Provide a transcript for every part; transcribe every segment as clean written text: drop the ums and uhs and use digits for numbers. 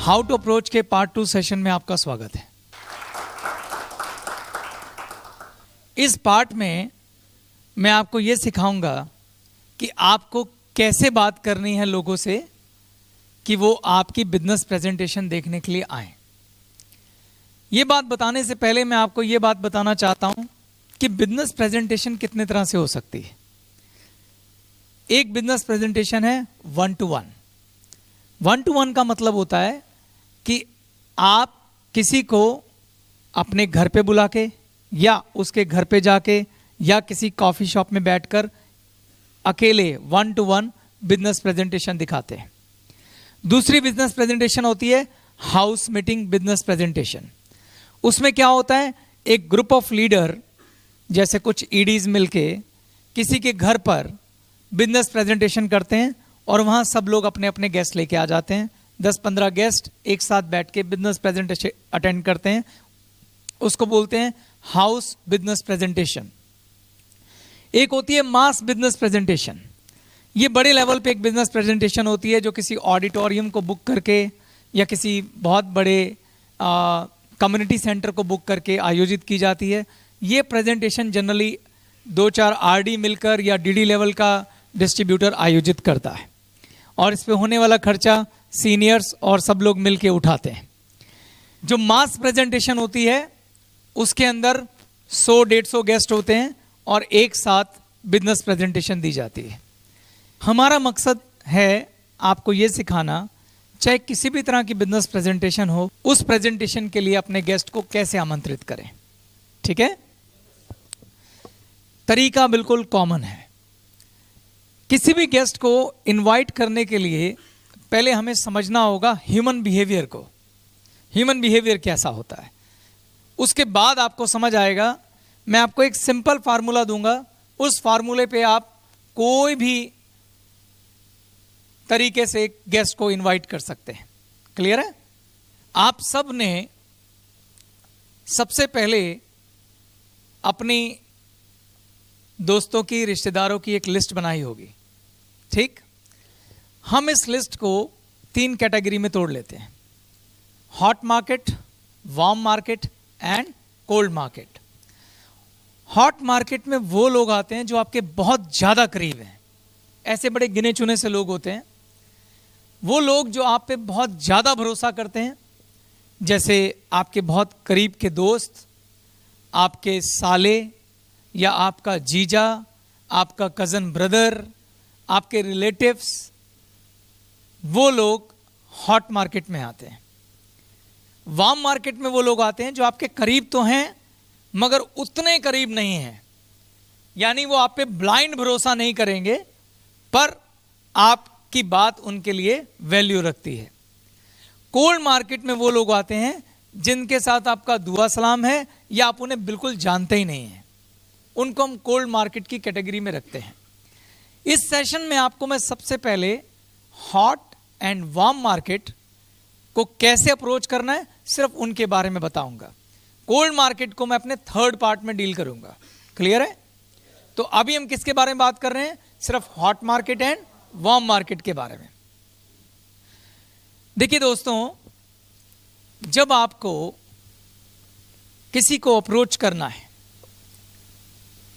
How to approach के part 2 session में आपका स्वागत है। इस पार्ट में मैं आपको यह सिखाऊंगा कि आपको कैसे बात करनी है लोगों से कि वो आपकी बिजनेस प्रेजेंटेशन देखने के लिए आए। ये बात बताने से पहले मैं आपको ये बात बताना चाहता हूं कि बिजनेस प्रेजेंटेशन कितने तरह से हो सकती है। एक बिजनेस प्रेजेंटेशन है 1-to-1। 1-to-1 का मतलब होता है कि आप किसी को अपने घर पे बुला के या उसके घर पे जाके या किसी कॉफी शॉप में बैठकर अकेले 1-to-1 बिजनेस प्रेजेंटेशन दिखाते हैं। दूसरी बिजनेस प्रेजेंटेशन होती है हाउस मीटिंग बिजनेस प्रेजेंटेशन। उसमें क्या होता है, एक ग्रुप ऑफ लीडर जैसे कुछ ईडीज मिलके किसी के घर पर बिजनेस प्रेजेंटेशन करते हैं और वहां सब लोग अपने अपने गेस्ट लेके आ जाते हैं। 10-15 गेस्ट एक साथ बैठ के बिजनेस प्रेजेंटेशन अटेंड करते हैं। उसको बोलते हैं हाउस बिजनेस प्रेजेंटेशन। एक होती है मास बिजनेस प्रेजेंटेशन। ये बड़े लेवल पे एक बिजनेस प्रेजेंटेशन होती है जो किसी ऑडिटोरियम को बुक करके या किसी बहुत बड़े कम्युनिटी सेंटर को बुक करके आयोजित की जाती है। ये प्रेजेंटेशन जनरली 2-4 आरडी मिलकर या डीडी लेवल का डिस्ट्रीब्यूटर आयोजित करता है और इस पे होने वाला खर्चा सीनियर्स और सब लोग मिलके उठाते हैं। जो मास प्रेजेंटेशन होती है उसके अंदर 100-150 गेस्ट होते हैं और एक साथ बिजनेस प्रेजेंटेशन दी जाती है। हमारा मकसद है आपको यह सिखाना, चाहे किसी भी तरह की बिजनेस प्रेजेंटेशन हो, उस प्रेजेंटेशन के लिए अपने गेस्ट को कैसे आमंत्रित करें। ठीक है, तरीका बिल्कुल कॉमन है। किसी भी गेस्ट को इनवाइट करने के लिए पहले हमें समझना होगा ह्यूमन बिहेवियर को। ह्यूमन बिहेवियर कैसा होता है, उसके बाद आपको समझ आएगा। मैं आपको एक सिंपल फार्मूला दूंगा, उस फार्मूले पे आप कोई भी तरीके से एक गेस्ट को इनवाइट कर सकते हैं। क्लियर है? आप सब ने सबसे पहले अपनी दोस्तों की, रिश्तेदारों की एक लिस्ट बनाई होगी। ठीक, हम इस लिस्ट को 3 कैटेगरी में तोड़ लेते हैं, hot market, warm market and cold market. Hot market में वो लोग आते हैं जो आपके बहुत ज्यादा करीब हैं। ऐसे बड़े गिने चुने से लोग होते हैं, वो लोग जो आप पे बहुत ज्यादा भरोसा करते हैं, जैसे आपके बहुत करीब के दोस्त, आपके साले या आपका जीजा, आपका कजन ब्रदर, आपके रिलेटिव्स, वो लोग हॉट मार्केट में आते हैं। वार्म मार्केट में वो लोग आते हैं जो आपके करीब तो हैं मगर उतने करीब नहीं हैं, यानी वो आप पे ब्लाइंड भरोसा नहीं करेंगे पर आपकी बात उनके लिए वैल्यू रखती है। कोल्ड मार्केट में वो लोग आते हैं जिनके साथ आपका दुआ सलाम है या आप उन्हें बिल्कुल जानते ही नहीं हैं, उनको हम कोल्ड मार्केट की कैटेगरी में रखते हैं। इस सेशन में आपको मैं सबसे पहले हॉट एंड वार्म मार्केट को कैसे अप्रोच करना है सिर्फ उनके बारे में बताऊंगा। कोल्ड मार्केट को मैं अपने 3rd पार्ट में डील करूंगा। क्लियर है? तो अभी हम किसके बारे में बात कर रहे हैं? सिर्फ hot market and warm market के बारे में। देखिए दोस्तों, जब आपको किसी को अप्रोच करना है,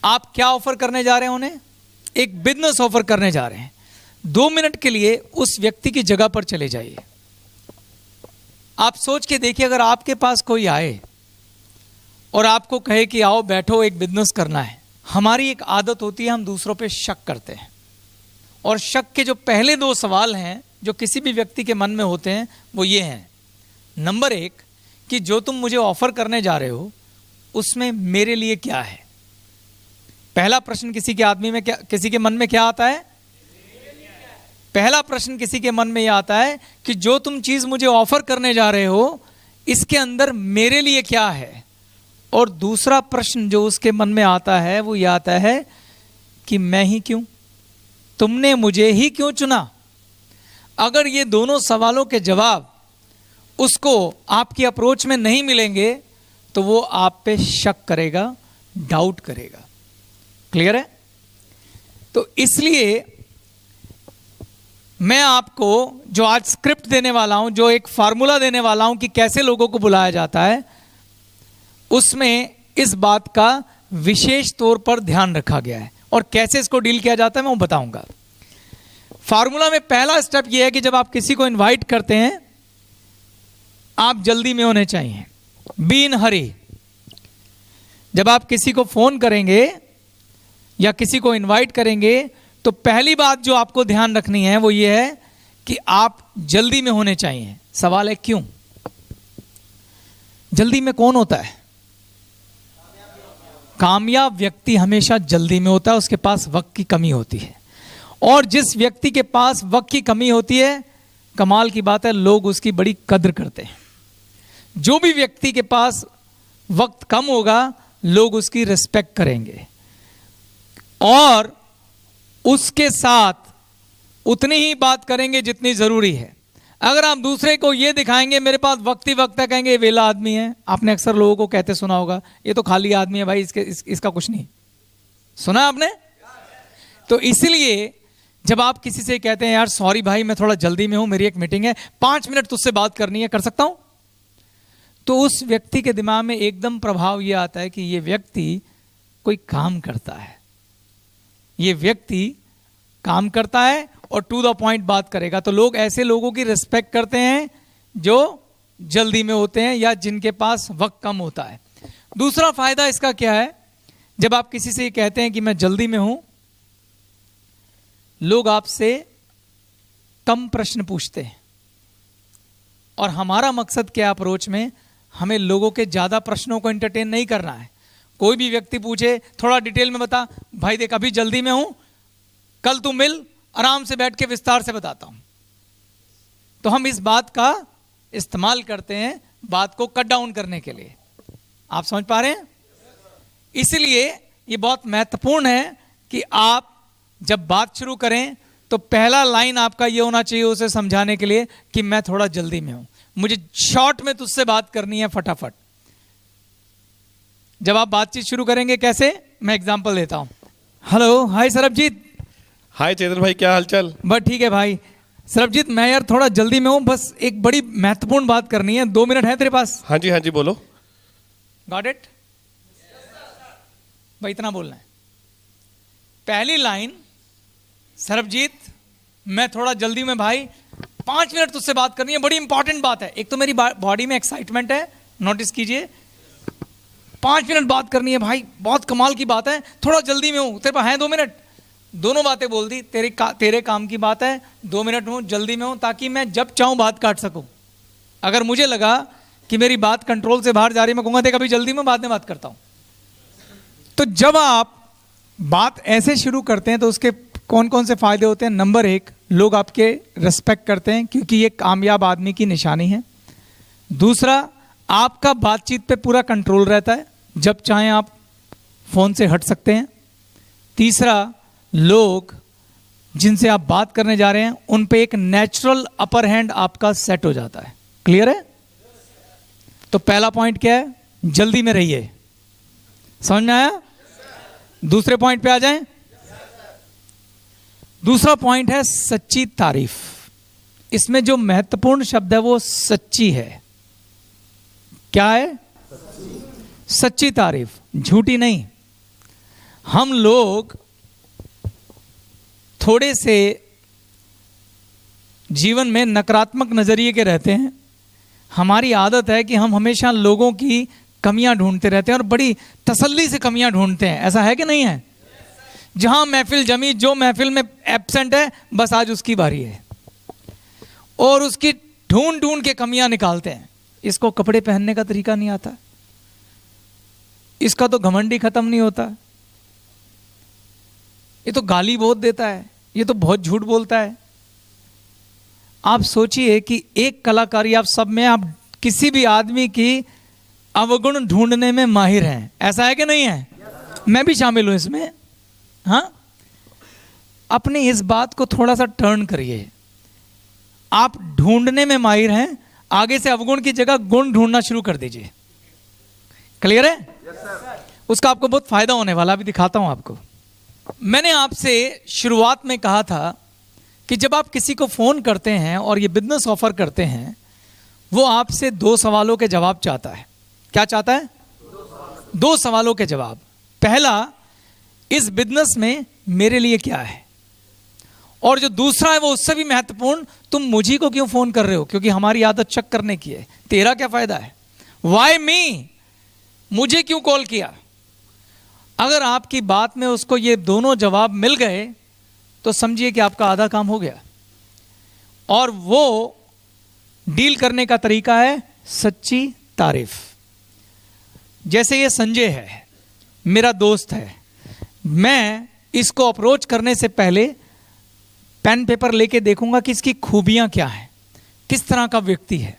आप क्या ऑफर करने जा रहे हैं उन्हें? एक बिजनेस ऑफर करने जा रहे हैं। 2 मिनट के लिए उस व्यक्ति की जगह पर चले जाइए। आप सोच के देखिए, अगर आपके पास कोई आए और आपको कहे कि आओ बैठो एक बिजनेस करना है, हमारी एक आदत होती है, हम दूसरों पे शक करते हैं। और शक के जो पहले 2 सवाल हैं जो किसी भी व्यक्ति के मन में होते हैं वो ये हैं। नंबर 1 कि जो तुम मुझे ऑफर करने जा रहे हो उसमें मेरे लिए क्या है। पहला प्रश्न किसी के मन में क्या आता है? पहला प्रश्न किसी के मन में यह आता है कि जो तुम चीज मुझे ऑफर करने जा रहे हो इसके अंदर मेरे लिए क्या है। और दूसरा प्रश्न जो उसके मन में आता है वो यह आता है कि मैं ही क्यों, तुमने मुझे ही क्यों चुना। अगर ये दोनों सवालों के जवाब उसको आपकी अप्रोच में नहीं मिलेंगे तो वो आप पे शक करेगा, डाउट करेगा। क्लियर है? तो इसलिए मैं आपको जो आज स्क्रिप्ट देने वाला हूं, जो एक फार्मूला देने वाला हूं कि कैसे लोगों को बुलाया जाता है, उसमें इस बात का विशेष तौर पर ध्यान रखा गया है और कैसे इसको डील किया जाता है मैं वो बताऊंगा। फार्मूला में पहला स्टेप यह है कि जब आप किसी को इनवाइट करते हैं, आप जल्दी में होने चाहिए, बी इन हरी। जब आप किसी को फोन करेंगे या किसी को इनवाइट करेंगे तो पहली बात जो आपको ध्यान रखनी है वो ये है कि आप जल्दी में होने चाहिए। सवाल है क्यों? जल्दी में कौन होता है? कामयाब व्यक्ति हमेशा जल्दी में होता है, उसके पास वक्त की कमी होती है। और जिस व्यक्ति के पास वक्त की कमी होती है, कमाल की बात है, लोग उसकी बड़ी कद्र करते हैं। जो भी व्यक्ति के पास वक्त कम होगा, लोग उसकी रिस्पेक्ट करेंगे और उसके साथ उतनी ही बात करेंगे जितनी जरूरी है। अगर आप दूसरे को यह दिखाएंगे मेरे पास वक्त ही वक्त है, कहेंगे वेला आदमी है। आपने अक्सर लोगों को कहते सुना होगा, ये तो खाली आदमी है भाई, इसका कुछ नहीं। सुना आपने? तो इसलिए जब आप किसी से कहते हैं यार सॉरी भाई मैं थोड़ा जल्दी में हूं, मेरी एक मीटिंग है, 5 मिनट तुझसे बात करनी है, कर सकता हूं? तो उस व्यक्ति के दिमाग में एकदम प्रभाव यह आता है कि यह व्यक्ति कोई काम करता है, ये व्यक्ति काम करता है और टू द पॉइंट बात करेगा। तो लोग ऐसे लोगों की रिस्पेक्ट करते हैं जो जल्दी में होते हैं या जिनके पास वक्त कम होता है। दूसरा फायदा इसका क्या है? जब आप किसी से कहते हैं कि मैं जल्दी में हूं, लोग आपसे कम प्रश्न पूछते हैं। और हमारा मकसद क्या अप्रोच में, हमें लोगों के ज्यादा प्रश्नों को एंटरटेन नहीं करना है। कोई भी व्यक्ति पूछे थोड़ा डिटेल में बता, भाई देख अभी जल्दी में हूं, कल तू मिल, आराम से बैठ के विस्तार से बताता हूं। तो हम इस बात का इस्तेमाल करते हैं बात को कट डाउन करने के लिए। आप समझ पा रहे हैं? इसलिए ये बहुत महत्वपूर्ण है कि आप जब बात शुरू करें तो पहला लाइन आपका ये होना चाहिए उसे समझाने के लिए कि मैं थोड़ा जल्दी में हूं, मुझे शॉर्ट में तुझसे बात करनी है फटाफट। जब आप बातचीत शुरू करेंगे कैसे, मैं एग्जांपल देता हूं। हेलो, हाय सरबजीत। हाय चेतन भाई, क्या हालचाल? बस ठीक है भाई। सरबजीत मैं यार थोड़ा जल्दी में हूं, बस एक बड़ी महत्वपूर्ण बात करनी है, 2 मिनट है तेरे पास? हाँ जी बोलो। Got it? भाई इतना बोलना है। पहली लाइन, सरबजीत मैं थोड़ा जल्दी में भाई, 5 मिनट तुझसे बात करनी है, बड़ी इंपॉर्टेंट बात है। एक तो मेरी बॉडी में एक्साइटमेंट है, नोटिस कीजिए, 5 मिनट बात करनी है भाई, बहुत कमाल की बात है, थोड़ा जल्दी में हूं, तेरे पास है 2 मिनट? दोनों बातें बोल दी, तेरे काम की बात है, 2 मिनट हूं, जल्दी में हूं, ताकि मैं जब चाहूं बात काट सकूं। अगर मुझे लगा कि मेरी बात कंट्रोल से बाहर जा रही है, मैं कहूंगा देख अभी जल्दी में, बाद में बात करता हूं। तो जब आप बात ऐसे शुरू करते हैं तो उसके कौन कौन से फायदे होते हैं? नंबर 1, लोग आपके रिस्पेक्ट करते हैं क्योंकि ये कामयाब आदमी की निशानी है। दूसरा, आपका बातचीत पे पूरा कंट्रोल रहता है, जब चाहें आप फोन से हट सकते हैं। तीसरा, लोग जिनसे आप बात करने जा रहे हैं उन पे एक नेचुरल अपर हैंड आपका सेट हो जाता है। क्लियर है? तो पहला पॉइंट क्या है? जल्दी में रहिए। समझ में आया? दूसरे पॉइंट पे आ जाएं। दूसरा पॉइंट है सच्ची तारीफ। इसमें जो महत्वपूर्ण शब्द है वो सच्ची है। क्या है? सच्ची तारीफ, झूठी नहीं। हम लोग थोड़े से जीवन में नकारात्मक नजरिए के रहते हैं। हमारी आदत है कि हम हमेशा लोगों की कमियां ढूंढते रहते हैं और बड़ी तसल्ली से कमियां ढूंढते हैं। ऐसा है कि नहीं है? जहां महफिल जमी, जो महफिल में एब्सेंट है, बस आज उसकी बारी है, और उसकी ढूंढ ढूंढ के कमियां निकालते हैं। इसको कपड़े पहनने का तरीका नहीं आता, इसका तो घमंडी खत्म नहीं होता, ये तो गाली बहुत देता है, ये तो बहुत झूठ बोलता है। आप सोचिए कि एक कलाकारी आप सब में, आप किसी भी आदमी की अवगुण ढूंढने में माहिर हैं। ऐसा है कि नहीं है? मैं भी शामिल हूं इसमें। हाँ, अपनी इस बात को थोड़ा सा टर्न करिए। आप ढूंढने में माहिर हैं, आगे से अवगुण की जगह गुण ढूंढना शुरू कर दीजिए। क्लियर है? उसका आपको बहुत फायदा होने वाला, अभी दिखाता हूं आपको। मैंने आपसे शुरुआत में कहा था कि जब आप किसी को फ़ोन करते हैं और ये बिजनेस ऑफर करते हैं, वो आपसे 2 सवालों के जवाब चाहता है। क्या चाहता है? 2 सवालों के जवाब। पहला, इस बिजनेस में मेरे लिए क्या है, और जो दूसरा है वो उससे भी महत्वपूर्ण, तुम मुझी को क्यों फोन कर रहे हो, क्योंकि हमारी आदत चेक करने की है, तेरा क्या फायदा है, वाई मी, मुझे क्यों कॉल किया। अगर आपकी बात में उसको ये दोनों जवाब मिल गए तो समझिए कि आपका आधा काम हो गया। और वो डील करने का तरीका है सच्ची तारीफ। जैसे ये संजय है, मेरा दोस्त है, मैं इसको अप्रोच करने से पहले पेन पेपर लेके देखूंगा कि इसकी खूबियां क्या हैं, किस तरह का व्यक्ति है।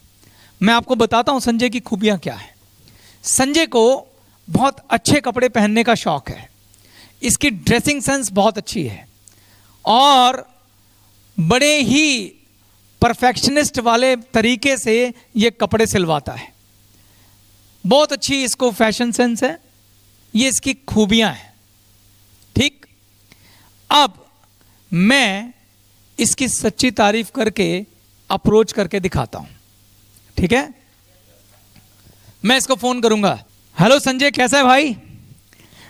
मैं आपको बताता हूं संजय की खूबियां क्या है। संजय को बहुत अच्छे कपड़े पहनने का शौक है, इसकी ड्रेसिंग सेंस बहुत अच्छी है, और बड़े ही परफेक्शनिस्ट वाले तरीके से ये कपड़े सिलवाता है। बहुत अच्छी इसको फैशन सेंस है, ये इसकी खूबियां हैं। ठीक, अब मैं इसकी सच्ची तारीफ करके अप्रोच करके दिखाता हूं। ठीक है, मैं इसको फोन करूंगा। हेलो संजय, कैसा है भाई?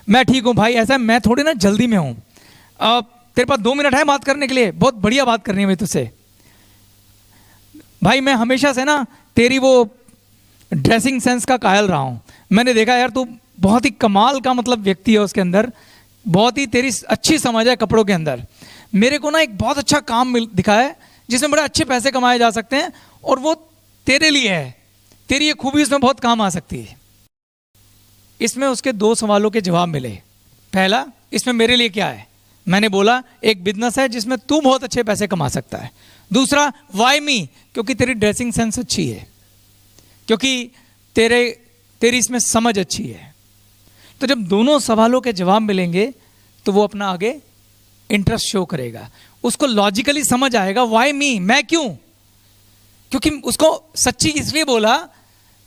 मैं ठीक हूं भाई। ऐसा है, मैं थोड़ी ना जल्दी में हूं, तेरे पास 2 मिनट है बात करने के लिए? बहुत बढ़िया बात करनी है भाई तुझसे। भाई मैं हमेशा से ना तेरी वो ड्रेसिंग सेंस का कायल रहा हूं। मैंने देखा यार तू बहुत ही कमाल का मतलब व्यक्ति है, उसके अंदर बहुत ही तेरी अच्छी समझ है कपड़ों के अंदर। मेरे को ना एक बहुत अच्छा काम दिखा है जिसमें बड़े अच्छे पैसे कमाए जा सकते हैं, और वो तेरे लिए है, तेरी ये खूबी इसमें बहुत काम आ सकती है। इसमें उसके 2 सवालों के जवाब मिले। पहला, इसमें मेरे लिए क्या है? मैंने बोला एक बिजनेस है जिसमें तू बहुत अच्छे पैसे कमा सकता है। दूसरा, वाई मी, क्योंकि तेरी ड्रेसिंग सेंस अच्छी है, क्योंकि तेरी इसमें समझ अच्छी है। तो जब दोनों सवालों के जवाब मिलेंगे तो वो अपना आगे इंटरेस्ट शो करेगा, उसको लॉजिकली समझ आएगा वाई मी, मैं क्यों। क्योंकि उसको सच्ची इसलिए बोला,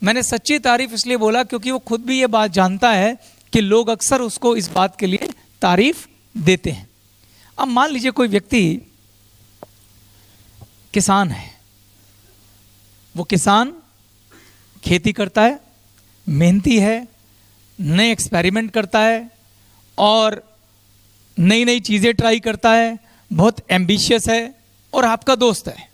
मैंने सच्ची तारीफ इसलिए बोला क्योंकि वो खुद भी ये बात जानता है कि लोग अक्सर उसको इस बात के लिए तारीफ देते हैं। अब मान लीजिए कोई व्यक्ति किसान है, वो किसान खेती करता है, मेहनती है, नए एक्सपेरिमेंट करता है और नई नई चीज़ें ट्राई करता है, बहुत एम्बिशियस है और आपका दोस्त है।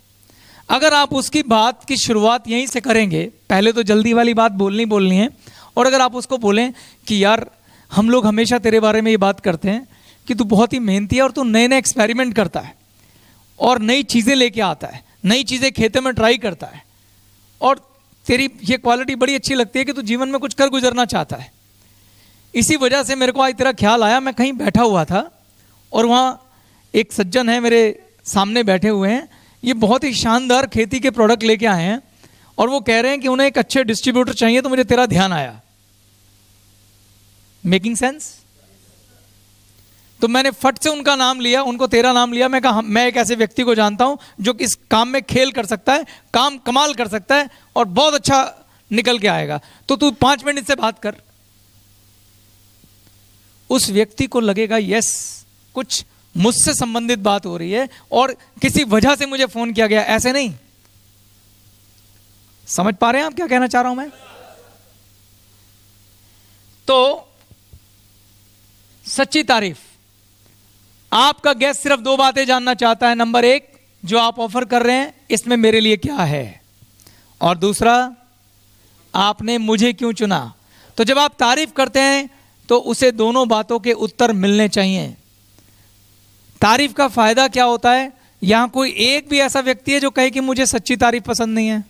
अगर आप उसकी बात की शुरुआत यहीं से करेंगे, पहले तो जल्दी वाली बात बोलनी है, और अगर आप उसको बोलें कि यार हम लोग हमेशा तेरे बारे में ये बात करते हैं कि तू बहुत ही मेहनती है और तू नए नए एक्सपेरिमेंट करता है और नई चीज़ें लेके आता है, नई चीज़ें खेतों में ट्राई करता है, और तेरी ये क्वालिटी बड़ी अच्छी लगती है कि तू जीवन में कुछ कर गुजरना चाहता है। इसी वजह से मेरे को आज तेरा ख्याल आया। मैं कहीं बैठा हुआ था और वहाँ एक सज्जन है मेरे सामने बैठे हुए हैं, ये बहुत ही शानदार खेती के प्रोडक्ट लेके आए हैं और वो कह रहे हैं कि उन्हें एक अच्छे डिस्ट्रीब्यूटर चाहिए, तो मुझे तेरा ध्यान आया। Making sense? तो मैंने फट से उनका नाम लिया, उनको तेरा नाम लिया। मैं कहा मैं एक ऐसे व्यक्ति को जानता हूं जो इस काम में खेल कर सकता है, काम कमाल कर सकता है और बहुत अच्छा निकल के आएगा, तो तू 5 मिनट से बात कर। उस व्यक्ति को लगेगा यस, कुछ मुझसे संबंधित बात हो रही है और किसी वजह से मुझे फोन किया गया। ऐसे नहीं, समझ पा रहे हैं आप क्या कहना चाह रहा हूं मैं? तो सच्ची तारीफ, आपका गेस्ट सिर्फ 2 बातें जानना चाहता है। नंबर 1, जो आप ऑफर कर रहे हैं इसमें मेरे लिए क्या है, और दूसरा, आपने मुझे क्यों चुना। तो जब आप तारीफ करते हैं तो उसे दोनों बातों के उत्तर मिलने चाहिए। तारीफ का फायदा क्या होता है? यहां कोई एक भी ऐसा व्यक्ति है जो कहे कि मुझे सच्ची तारीफ पसंद नहीं है?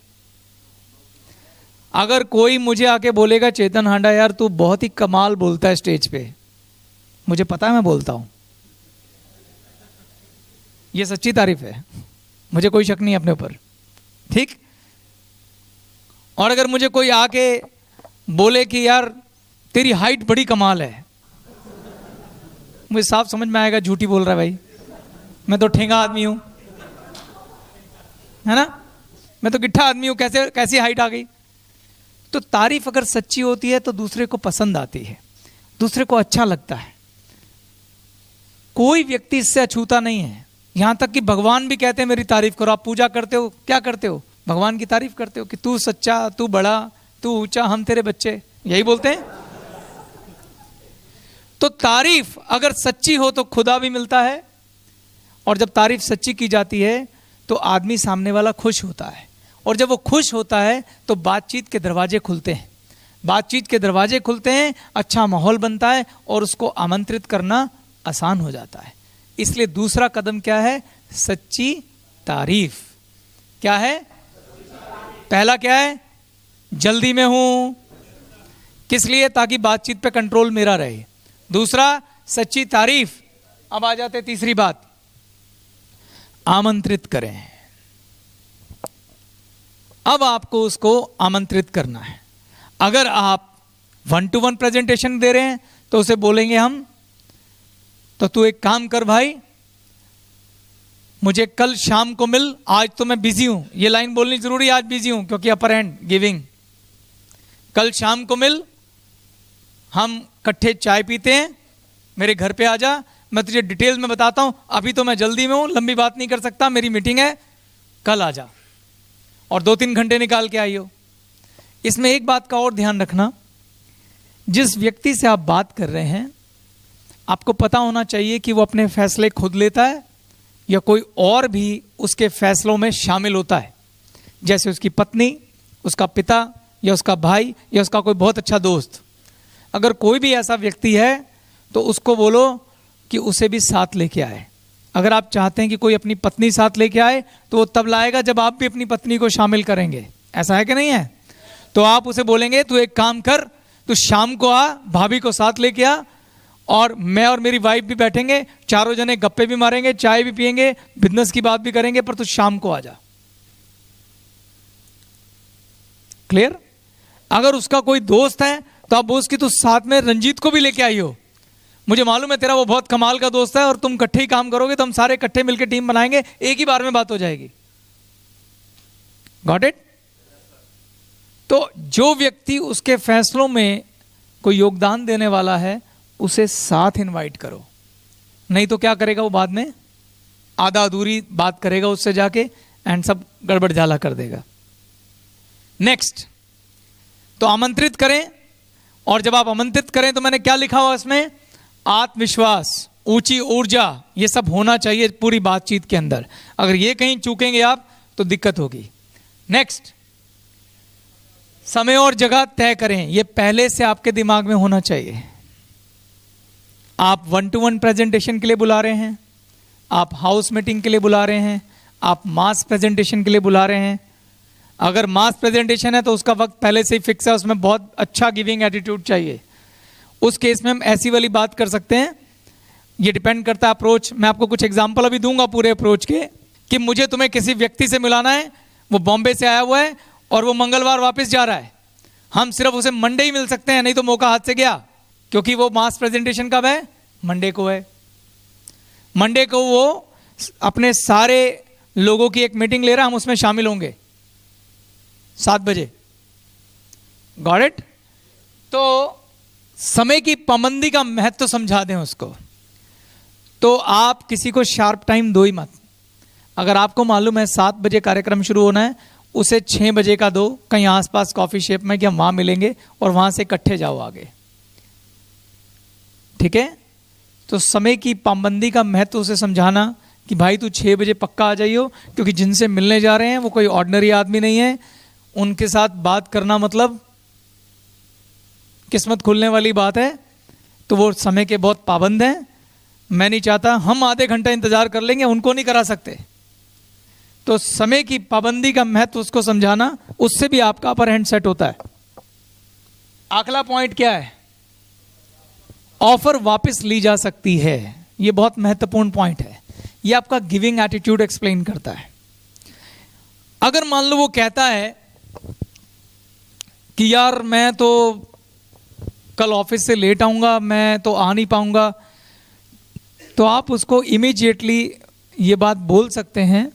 अगर कोई मुझे आके बोलेगा चेतन हांडा यार तू बहुत ही कमाल बोलता है स्टेज पे, मुझे पता है मैं बोलता हूं, ये सच्ची तारीफ है, मुझे कोई शक नहीं अपने ऊपर, ठीक। और अगर मुझे कोई आके बोले कि यार तेरी हाइट बड़ी कमाल है, मुझे साफ समझ में आएगा झूठी बोल रहा है भाई, मैं तो ठेंगा आदमी हूं, है ना, मैं तो गिट्ठा आदमी हूं, कैसी हाइट आ गई। तो तारीफ अगर सच्ची होती है तो दूसरे को पसंद आती है, दूसरे को अच्छा लगता है। कोई व्यक्ति इससे अछूता नहीं है। यहां तक कि भगवान भी कहते हैं मेरी तारीफ करो। आप पूजा करते हो, क्या करते हो? भगवान की तारीफ करते हो कि तू सच्चा, तू बड़ा, तू ऊंचा, हम तेरे बच्चे, यही बोलते हैं। तो तारीफ अगर सच्ची हो तो खुदा भी मिलता है, और जब तारीफ सच्ची की जाती है तो आदमी सामने वाला खुश होता है, और जब वो खुश होता है तो बातचीत के दरवाजे खुलते हैं। बातचीत के दरवाजे खुलते हैं, अच्छा माहौल बनता है, और उसको आमंत्रित करना आसान हो जाता है। इसलिए दूसरा कदम क्या है? सच्ची तारीफ। क्या है? पहला क्या है? जल्दी में हूं, किस लिए? ताकि बातचीत पे कंट्रोल मेरा रहे। दूसरा सच्ची तारीफ। अब आ जाते तीसरी बात, आमंत्रित करें। अब आपको उसको आमंत्रित करना है। अगर आप 1-to-1 प्रेजेंटेशन दे रहे हैं तो उसे बोलेंगे हम, तो तू एक काम कर भाई, मुझे कल शाम को मिल, आज तो मैं बिजी हूं। ये लाइन बोलनी जरूरी है, आज बिजी हूं क्योंकि अपर हैंड गिविंग। कल शाम को मिल, हम इकट्ठे चाय पीते हैं, मेरे घर पे आ जा, मैं तुझे डिटेल्स में बताता हूं। अभी तो मैं जल्दी में हूं, लंबी बात नहीं कर सकता, मेरी मीटिंग है, कल आ जा, और 2-3 घंटे निकाल के आइयो। इसमें एक बात का और ध्यान रखना, जिस व्यक्ति से आप बात कर रहे हैं आपको पता होना चाहिए कि वो अपने फैसले खुद लेता है या कोई और भी उसके फैसलों में शामिल होता है, जैसे उसकी पत्नी, उसका पिता, या उसका भाई, या उसका कोई बहुत अच्छा दोस्त। अगर कोई भी ऐसा व्यक्ति है तो उसको बोलो कि उसे भी साथ लेके आए। अगर आप चाहते हैं कि कोई अपनी पत्नी साथ लेके आए तो वो तब लाएगा जब आप भी अपनी पत्नी को शामिल करेंगे। ऐसा है कि नहीं है? तो आप उसे बोलेंगे तू एक काम कर, तू शाम को आ, भाभी को साथ लेके आ, और मैं और मेरी वाइफ भी बैठेंगे, चारों जने गप्पे भी मारेंगे, चाय भी पिएंगे, बिजनेस की बात भी करेंगे, पर तू शाम को आ जा। क्लियर? अगर उसका कोई दोस्त है तो आप बोल कि तू साथ में रंजीत को भी लेके आई हो, मुझे मालूम है तेरा वो बहुत कमाल का दोस्त है, और तुम इकट्ठे ही काम करोगे तो हम सारे इकट्ठे मिलकर टीम बनाएंगे, एक ही बार में बात हो जाएगी। Got it? तो जो व्यक्ति उसके फैसलों में कोई योगदान देने वाला है उसे साथ इनवाइट करो, नहीं तो क्या करेगा वो बाद में आधा अधूरी बात करेगा उससे जाके, एंड सब गड़बड़ झाला कर देगा। नेक्स्ट, तो आमंत्रित करें, और जब आप आमंत्रित करें तो मैंने क्या लिखा हुआ इसमें? आत्मविश्वास, ऊंची ऊर्जा, ये सब होना चाहिए पूरी बातचीत के अंदर। अगर ये कहीं चूकेंगे आप तो दिक्कत होगी। नेक्स्ट, समय और जगह तय करें, ये पहले से आपके दिमाग में होना चाहिए। आप 1-to-1 प्रेजेंटेशन के लिए बुला रहे हैं, आप हाउस मीटिंग के लिए बुला रहे हैं, आप मास प्रेजेंटेशन के लिए बुला रहे हैं। अगर मास प्रेजेंटेशन है तो उसका वक्त पहले से ही फिक्स है, उसमें बहुत अच्छा गिविंग एटीट्यूड चाहिए। उस केस में हम ऐसी वाली बात कर सकते हैं, ये डिपेंड करता है अप्रोच। मैं आपको कुछ एग्जांपल अभी दूंगा पूरे अप्रोच के, कि मुझे तुम्हें किसी व्यक्ति से मिलाना है, वो बॉम्बे से आया हुआ है और वो मंगलवार वापस जा रहा है, हम सिर्फ उसे मंडे ही मिल सकते हैं, नहीं तो मौका हाथ से गया, क्योंकि वो मास प्रेजेंटेशन कब है? मंडे को है। मंडे को वो अपने सारे लोगों की एक मीटिंग ले रहा है, हम उसमें शामिल होंगे 7 बजे। Got it? तो समय की पाबंदी का महत्व समझा दें उसको। तो आप किसी को शार्प टाइम दो ही मत। अगर आपको मालूम है 7 बजे कार्यक्रम शुरू होना है, उसे 6 बजे का दो, कहीं आसपास कॉफी शेप में, कि हम वहां मिलेंगे और वहां से इकट्ठे जाओ आगे। ठीक है? तो समय की पाबंदी का महत्व उसे समझाना कि भाई तू 6 बजे पक्का आ जाइयो, क्योंकि जिनसे मिलने जा रहे हैं वो कोई ऑर्डिनरी आदमी नहीं है, उनके साथ बात करना मतलब किस्मत खुलने वाली बात है। तो वो समय के बहुत पाबंद हैं। मैं नहीं चाहता, हम आधे घंटा इंतजार कर लेंगे, उनको नहीं करा सकते। तो समय की पाबंदी का महत्व उसको समझाना, उससे भी आपका अपर हैंड सेट होता है। अगला पॉइंट क्या है? ऑफर वापस ली जा सकती है। यह बहुत महत्वपूर्ण पॉइंट है। यह आपका गिविंग एटीट्यूड एक्सप्लेन करता है। अगर मान लो वो कहता है कि यार मैं तो कल ऑफिस से लेट आऊंगा, मैं तो आ नहीं पाऊंगा, तो आप उसको इमीडिएटली ये बात बोल सकते हैं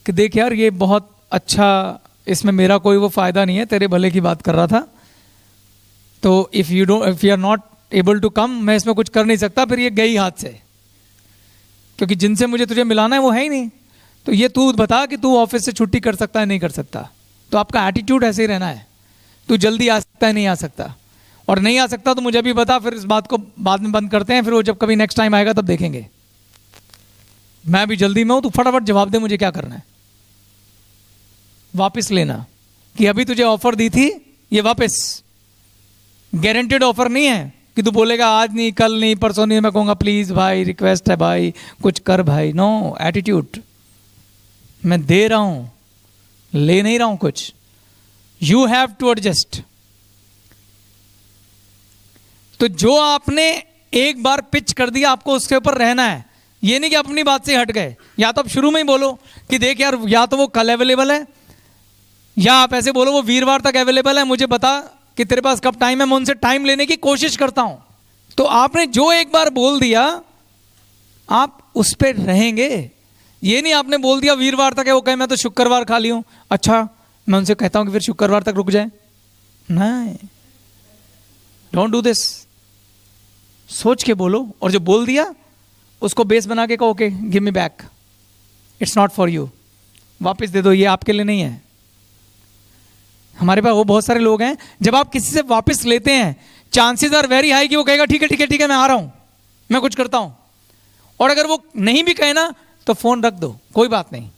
कि देख यार ये बहुत अच्छा, इसमें मेरा कोई वो फायदा नहीं है, तेरे भले की बात कर रहा था, तो if you are not able to come, मैं इसमें कुछ कर नहीं सकता, फिर ये गई हाथ से। क्योंकि जिनसे मुझे तुझे मिलाना है वो है ही नहीं। तो ये तू बता कि तू ऑफिस से छुट्टी कर सकता है नहीं कर सकता। तो आपका एटीट्यूड ऐसे ही रहना है, तू जल्दी आ सकता है नहीं आ सकता, और नहीं आ सकता तो मुझे भी बता, फिर इस बात को बाद में बंद करते हैं, फिर वो जब कभी नेक्स्ट टाइम आएगा तब देखेंगे। मैं भी जल्दी में हूं, तू फटाफट जवाब दे मुझे क्या करना है। वापस लेना कि अभी तुझे ऑफर दी थी ये वापस, गारंटेड ऑफर नहीं है कि तू बोलेगा आज नहीं कल नहीं परसों नहीं, मैं कहूँगा प्लीज भाई रिक्वेस्ट है भाई कुछ कर भाई। नो, एटीट्यूड, मैं दे रहा हूं, ले नहीं रहा हूं कुछ। You have to adjust. तो जो आपने एक बार पिच कर दिया आपको उसके ऊपर रहना है, ये नहीं कि अपनी बात से हट गए। या तो आप शुरू में ही बोलो कि देख यार या तो वो कल अवेलेबल है, या आप ऐसे बोलो वो वीरवार तक अवेलेबल है, मुझे बता कि तेरे पास कब टाइम है, मैं उनसे टाइम लेने की कोशिश करता हूं। तो आपने जो एक बार बोल दिया आप उस पर रहेंगे। ये नहीं आपने बोल दिया वीरवार तक है, वो कहे मैं तो शुक्रवार खाली हूं, अच्छा मैं उनसे कहता हूं कि फिर शुक्रवार तक रुक जाए। नहीं, डोंट डू दिस। सोच के बोलो, और जो बोल दिया उसको बेस बना के कहो okay give me back, it's not for you, वापस दे दो, ये आपके लिए नहीं है। हमारे पास वो बहुत सारे लोग हैं, जब आप किसी से वापस लेते हैं चांसेस आर वेरी हाई कि वो कहेगा ठीक है ठीक है ठीक है मैं आ रहा हूं, मैं कुछ करता हूं। और अगर वो नहीं भी कहे ना तो फोन रख दो, कोई बात नहीं,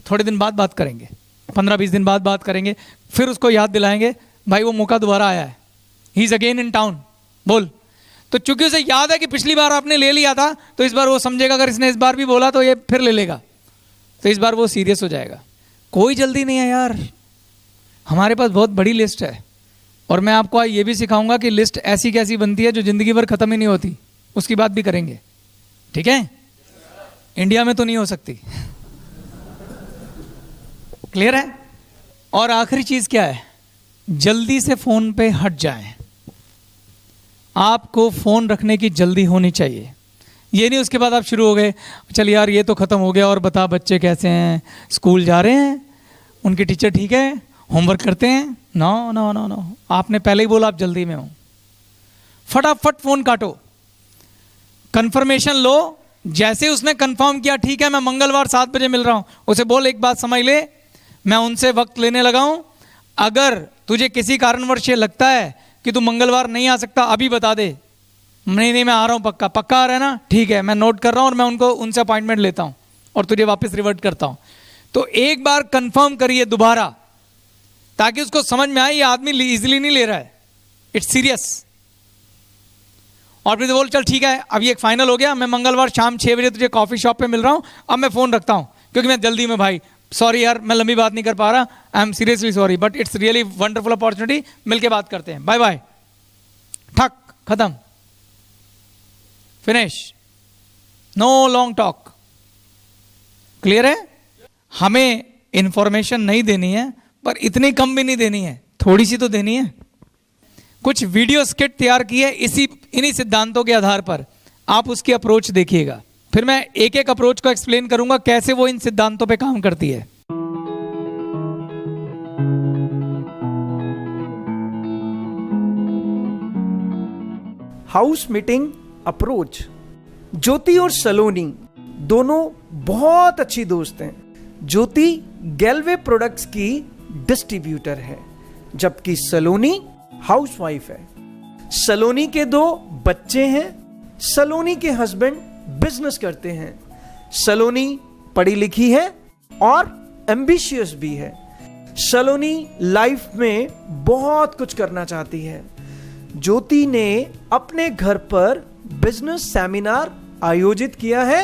थोड़े दिन बाद बात करेंगे, 15-20 दिन बाद बात करेंगे, फिर उसको याद दिलाएंगे भाई वो मौका दोबारा आया है, he is again in town, बोल। तो चूंकि उसे याद है कि पिछली बार आपने ले लिया था, तो इस बार वो समझेगा अगर इसने इस बार भी बोला तो ये फिर ले लेगा, तो इस बार वो सीरियस हो जाएगा। कोई जल्दी नहीं है यार, हमारे पास बहुत बड़ी लिस्ट है, और मैं आपको आज ये भी सिखाऊंगा कि लिस्ट ऐसी कैसी बनती है जो जिंदगी भर खत्म ही नहीं होती, उसकी बात भी करेंगे, ठीक है। इंडिया में तो नहीं हो सकती, क्लियर है। और आखिरी चीज क्या है, जल्दी से फोन पे हट जाएं। आपको फोन रखने की जल्दी होनी चाहिए। ये नहीं उसके बाद आप शुरू हो गए चल यार ये तो खत्म हो गया, और बता बच्चे कैसे हैं, स्कूल जा रहे हैं, उनके टीचर ठीक है, होमवर्क करते हैं। नो नो नो नो, आपने पहले ही बोला आप जल्दी में हो, फटाफट फोन काटो, कंफर्मेशन लो। जैसे उसने कंफर्म किया ठीक है मैं मंगलवार 7 बजे मिल रहा हूं, उसे बोल एक बात समझ ले, मैं उनसे वक्त लेने लगा हूं, अगर तुझे किसी कारणवश ये लगता है कि तू मंगलवार नहीं आ सकता अभी बता दे, नहीं नहीं मैं आ रहा हूं, पक्का पक्का आ रहा है ना, ठीक है मैं नोट कर रहा हूं और मैं उनको उनसे अपॉइंटमेंट लेता हूं और तुझे वापस रिवर्ट करता हूं। तो एक बार कंफर्म करिए दोबारा, ताकि उसको समझ में आए ये आदमी इजीली नहीं ले रहा है, इट्स सीरियस। और फिर बोल चल ठीक है अब ये एक फाइनल हो गया, मैं मंगलवार शाम 6 बजे तुझे कॉफी शॉप पे मिल रहा हूं, अब मैं फोन रखता हूं क्योंकि मैं जल्दी में, भाई सॉरी यार मैं लंबी बात नहीं कर पा रहा, I am seriously sorry but it's really wonderful opportunity, मिलके बात करते हैं, बाय बाय, ठक खत्म, finish, no long talk. Clear है। हमें इंफॉर्मेशन नहीं देनी है, पर इतनी कम भी नहीं देनी है, थोड़ी सी तो देनी है। कुछ वीडियो स्किट तैयार की है इन्हीं सिद्धांतों के आधार पर, आप उसकी अप्रोच देखिएगा, फिर मैं एक एक अप्रोच को एक्सप्लेन करूंगा कैसे वो इन सिद्धांतों पे काम करती है। House meeting approach. ज्योति और सलोनी दोनों बहुत अच्छी दोस्त हैं। ज्योति गैलवे प्रोडक्ट्स की डिस्ट्रीब्यूटर है, जबकि सलोनी हाउसवाइफ है। सलोनी के 2 बच्चे हैं। सलोनी के हस्बैंड बिजनेस करते हैं। सलोनी पढ़ी लिखी है और एम्बिशियस भी है। सलोनी लाइफ में बहुत कुछ करना चाहती है। ज्योति ने अपने घर पर बिजनेस सेमिनार आयोजित किया है,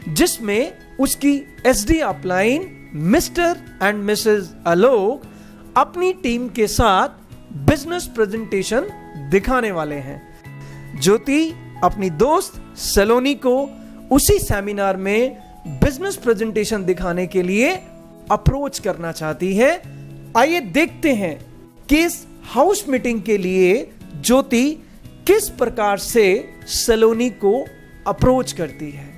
जिसमें उसकी SD upline Mr and Mrs Alok अपनी टीम के साथ बिजनेस प्रेजेंटेशन दिखाने वाले हैं। ज्योति अपनी दोस्त सलोनी को उसी सेमिनार में बिजनेस प्रेजेंटेशन दिखाने के लिए अप्रोच करना चाहती है। आइए देखते हैं कि इस हाउस मीटिंग के लिए ज्योति किस प्रकार से सलोनी को अप्रोच करती है।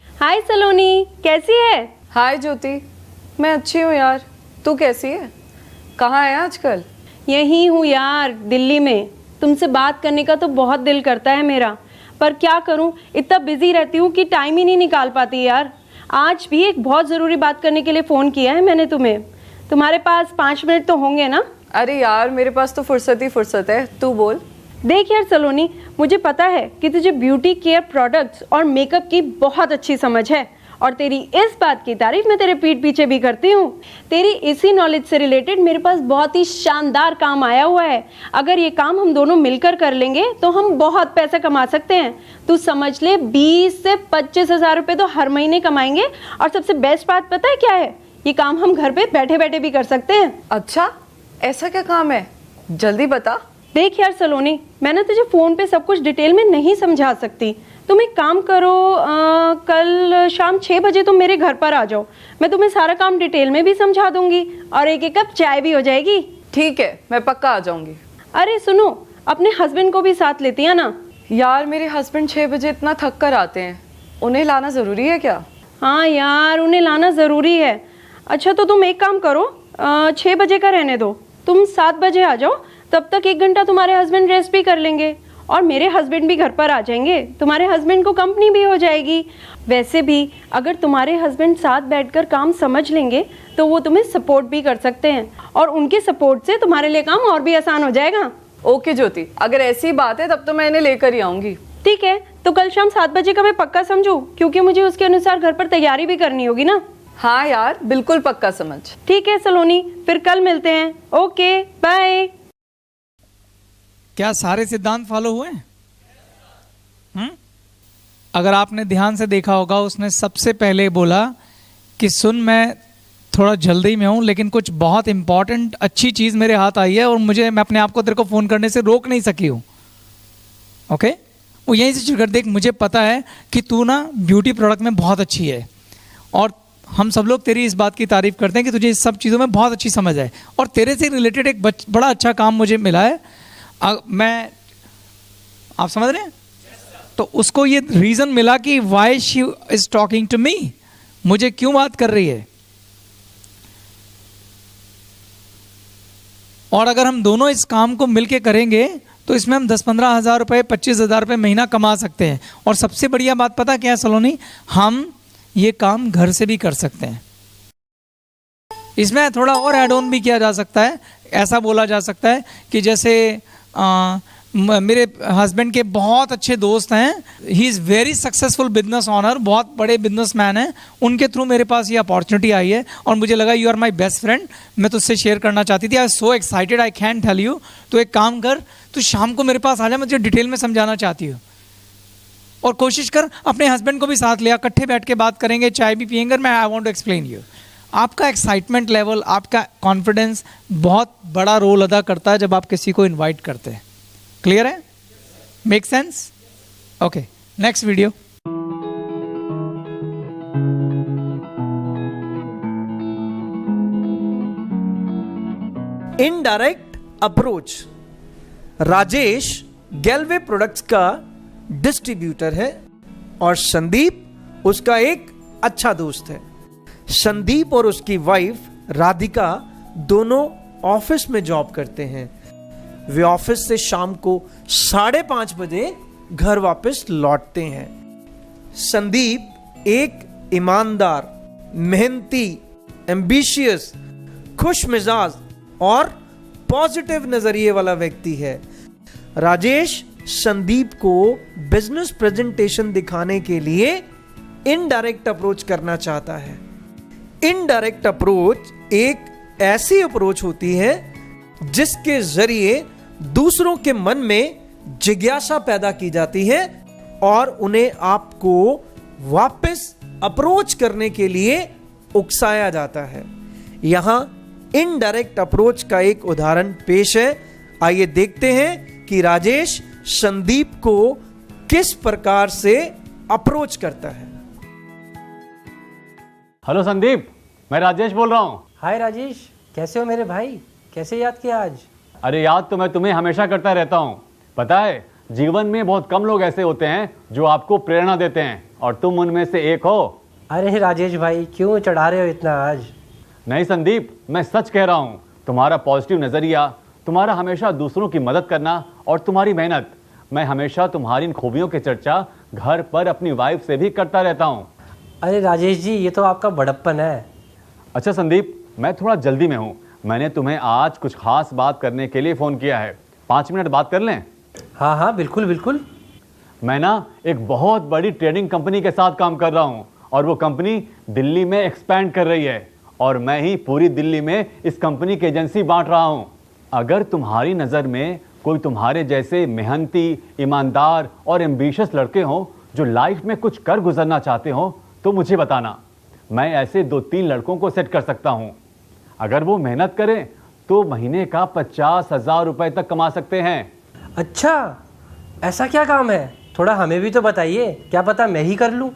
हाय सलोनी, कैसी है? हाय ज्योति, मैं अच्छी हूँ यार, तू कैसी है? कहाँ है आजकल? यही हूँ यार, दिल्ली में। तुमसे बात करने का तो बहुत दिल करता है मेरा, पर क्या करूं, इतना बिजी रहती हूं कि टाइम ही नहीं निकाल पाती यार। आज भी एक बहुत ज़रूरी बात करने के लिए फ़ोन किया है मैंने तुम्हें। तुम्हारे पास 5 मिनट तो होंगे ना? अरे यार मेरे पास तो फुर्सत ही फुर्सत है, तू बोल। देख यार सलोनी, मुझे पता है कि तुझे ब्यूटी केयर प्रोडक्ट्स और मेकअप की बहुत अच्छी समझ है और तेरी इस बात की तारीफ मैं तेरे पीठ पीछे भी करती हूँ। तेरी इसी नॉलेज से रिलेटेड मेरे पास बहुत ही शानदार काम आया हुआ है। अगर ये काम हम दोनों मिलकर कर लेंगे तो हम बहुत पैसा कमा सकते हैं। तू समझ ले 20 से 25 हज़ार रुपये तो हर महीने कमाएंगे। और सबसे बेस्ट बात पता है क्या है? ये काम हम घर पे बैठे बैठे भी कर सकते हैं। अच्छा, ऐसा क्या काम है, जल्दी बता। देख यार सलोनी, मैं ना तुझे फ़ोन पे सब कुछ डिटेल में नहीं समझा सकती। तुम एक काम करो, कल शाम 6 बजे तुम मेरे घर पर आ जाओ। मैं तुम्हें सारा काम डिटेल में भी समझा दूंगी और एक कप चाय भी हो जाएगी। ठीक है, मैं पक्का आ जाऊंगी। अरे सुनो, अपने हस्बैंड को भी साथ लेती है ना? यार मेरे हस्बैंड 6 बजे इतना थक कर आते हैं, उन्हें लाना ज़रूरी है क्या? हाँ यार, उन्हें लाना ज़रूरी है। अच्छा तो तुम एक काम करो, 6 बजे का रहने दो, तुम 7 बजे आ जाओ। तब तक 1 घंटा तुम्हारे हस्बैंड रेस्ट भी कर लेंगे और मेरे हस्बैंड भी घर पर आ जाएंगे। तुम्हारे हस्बैंड को कंपनी भी हो जाएगी। वैसे भी अगर तुम्हारे हस्बैंड साथ बैठकर काम समझ लेंगे तो वो तुम्हें सपोर्ट भी कर सकते हैं और उनके सपोर्ट से तुम्हारे लिए काम और भी आसान हो जाएगा। ओके ज्योति, अगर ऐसी बात है तब तो मैं इन्हें लेकर ही आऊंगी। ठीक है, तो कल शाम 7 बजे का मैं पक्का समझूं, क्योंकि मुझे उसके अनुसार घर पर तैयारी भी करनी होगी ना। हाँ यार, बिल्कुल पक्का समझ। ठीक है सलोनी, फिर कल मिलते हैं। Okay bye. क्या सारे सिद्धांत फॉलो हुए? अगर आपने ध्यान से देखा होगा, उसने सबसे पहले बोला कि सुन, मैं थोड़ा जल्दी में हूं लेकिन कुछ बहुत इंपॉर्टेंट अच्छी चीज मेरे हाथ आई है और मैं अपने आप को तेरे को फोन करने से रोक नहीं सकी हूं। ओके, वो यहीं से शुरू कर। देख, मुझे पता है कि तू ना ब्यूटी प्रोडक्ट में बहुत अच्छी है और हम सब लोग तेरी इस बात की तारीफ करते हैं कि तुझे इस सब चीज़ों में बहुत अच्छी समझ है और तेरे से रिलेटेड एक बड़ा अच्छा काम मुझे मिला है। आप समझ रहे हैं? तो उसको ये रीजन मिला कि why she is talking to me, मुझे क्यों बात कर रही है। और अगर हम दोनों इस काम को मिलके करेंगे तो इसमें हम 10-15 हज़ार रुपये, 25 हज़ार रुपये महीना कमा सकते हैं। और सबसे बढ़िया बात पता क्या है सलोनी, हम ये काम घर से भी कर सकते हैं। इसमें थोड़ा और ऐड ऑन भी किया जा सकता है। ऐसा बोला जा सकता है कि जैसे मेरे हस्बैंड के बहुत अच्छे दोस्त हैं, he is very successful business honour, बहुत बड़े बिजनेसमैन हैं, उनके थ्रू मेरे पास ये अपॉर्चुनिटी आई है और मुझे लगा you are my best friend, मैं तुझसे शेयर करना चाहती थी। I so excited, I can tell you. तो एक काम कर, तू शाम को मेरे पास आ जा, मैं तुझे डिटेल में समझाना चाहती हूँ। और कोशिश कर अपने हस्बैंड को भी साथ लिया, इकट्ठे बैठ के बात करेंगे, चाय भी पियेंगे। मैं I want to explain you. आपका एक्साइटमेंट लेवल, आपका कॉन्फिडेंस बहुत बड़ा रोल अदा करता है जब आप किसी को इनवाइट करते हैं। क्लियर है? Make sense? Okay, next video. Indirect approach. Rajesh Galway products का डिस्ट्रीब्यूटर है और संदीप उसका एक अच्छा दोस्त है। संदीप और उसकी वाइफ राधिका दोनों ऑफिस में जॉब करते हैं। वे ऑफिस से शाम को 5:30 बजे घर वापस लौटते हैं। संदीप एक ईमानदार, मेहनती, एम्बिशियस, खुश मिजाज और पॉजिटिव नजरिए वाला व्यक्ति है। राजेश संदीप को बिजनेस प्रेजेंटेशन दिखाने के लिए इनडायरेक्ट अप्रोच करना चाहता है। इनडायरेक्ट अप्रोच एक ऐसी अप्रोच होती है जिसके जरिए दूसरों के मन में जिज्ञासा पैदा की जाती है और उन्हें आपको वापस अप्रोच करने के लिए उकसाया जाता है। यहां इनडायरेक्ट अप्रोच का एक उदाहरण पेश है। आइए देखते हैं कि राजेश संदीप को किस प्रकार से अप्रोच करता है। हेलो संदीप, मैं राजेश बोल रहा हूँ। हाय राजेश, कैसे हो मेरे भाई? कैसे याद किया आज? अरे याद तो मैं तुम्हें हमेशा करता रहता हूँ। पता है, जीवन में बहुत कम लोग ऐसे होते हैं जो आपको प्रेरणा देते हैं और तुम उनमें से एक हो। अरे राजेश भाई, क्यों चढ़ा रहे हो इतना आज? नहीं संदीप, मैं सच कह रहा हूँ। तुम्हारा पॉजिटिव नज़रिया, तुम्हारा हमेशा दूसरों की मदद करना और तुम्हारी मेहनत मैं हमेशा तुम्हारी इन खूबियों की चर्चा घर पर अपनी वाइफ से भी करता रहता हूँ। अरे राजेश जी, ये तो आपका बड़प्पन है। अच्छा संदीप, मैं थोड़ा जल्दी में हूँ। मैंने तुम्हें आज कुछ खास बात करने के लिए फ़ोन किया है। 5 मिनट बात कर लें? हाँ हाँ, बिल्कुल बिल्कुल। मैं ना एक बहुत बड़ी ट्रेडिंग कंपनी के साथ काम कर रहा हूँ और वो कंपनी दिल्ली में एक्सपैंड कर रही है और मैं ही पूरी दिल्ली में इस कंपनी की एजेंसी बांट रहा हूँ। अगर तुम्हारी नज़र में कोई तुम्हारे जैसे मेहनती, ईमानदार और एम्बिशियस लड़के हों जो लाइफ में कुछ कर गुजरना चाहते हो तो मुझे बताना। मैं ऐसे 2-3 लड़कों को सेट कर सकता हूँ। अगर वो मेहनत करें तो महीने का 50,000 रुपए तक कमा सकते हैं। अच्छा, ऐसा क्या काम है? थोड़ा हमें भी तो बताइए, क्या पता मैं ही कर लूँ।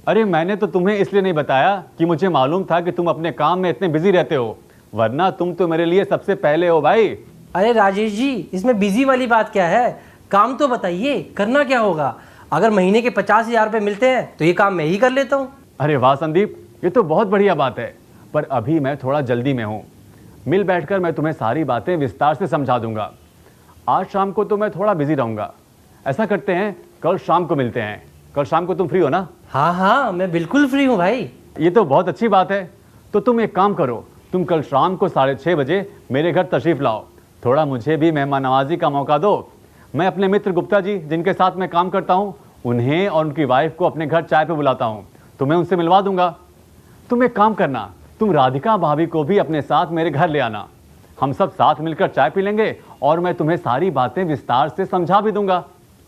अरे मैंने तो तुम्हें इसलिए नहीं बताया कि मुझे मालूम था कि तुम अपने काम में इतने बिजी रहते हो, वरना तुम तो मेरे लिए सबसे पहले हो भाई। अरे राजेश जी, इसमें बिजी वाली बात क्या है? काम तो बताइए, करना क्या होगा? अगर महीने के 50,000 रुपये मिलते हैं तो ये काम मैं ही कर लेता हूँ। अरे वाह संदीप, ये तो बहुत बढ़िया बात है, पर अभी मैं थोड़ा जल्दी में हूँ। मिल बैठकर मैं तुम्हें सारी बातें विस्तार से समझा दूंगा। आज शाम को तो मैं थोड़ा बिजी रहूंगा। ऐसा करते हैं, कल शाम को मिलते हैं। कल शाम को तुम फ्री हो ना? हाँ हाँ, मैं बिल्कुल फ्री हूँ भाई। ये तो बहुत अच्छी बात है। तो तुम एक काम करो, तुम कल शाम को 6:30 बजे मेरे घर तशरीफ लाओ। थोड़ा मुझे भी मेहमान नवाजी का मौका दो। मैं अपने मित्र गुप्ता जी, जिनके साथ मैं काम करता हूँ, उन्हें और उनकी वाइफ को अपने घर चाय पे बुलाता हूँ। तुम्हें उनसे मिलवा दूंगा। तुम एक काम करना, तुम राधिका भाभी को भी अपने साथ मेरे घर ले आना। हम सब साथ मिलकर चाय पी लेंगे और मैं तुम्हें सारी बातें विस्तार से समझा भी दूंगा।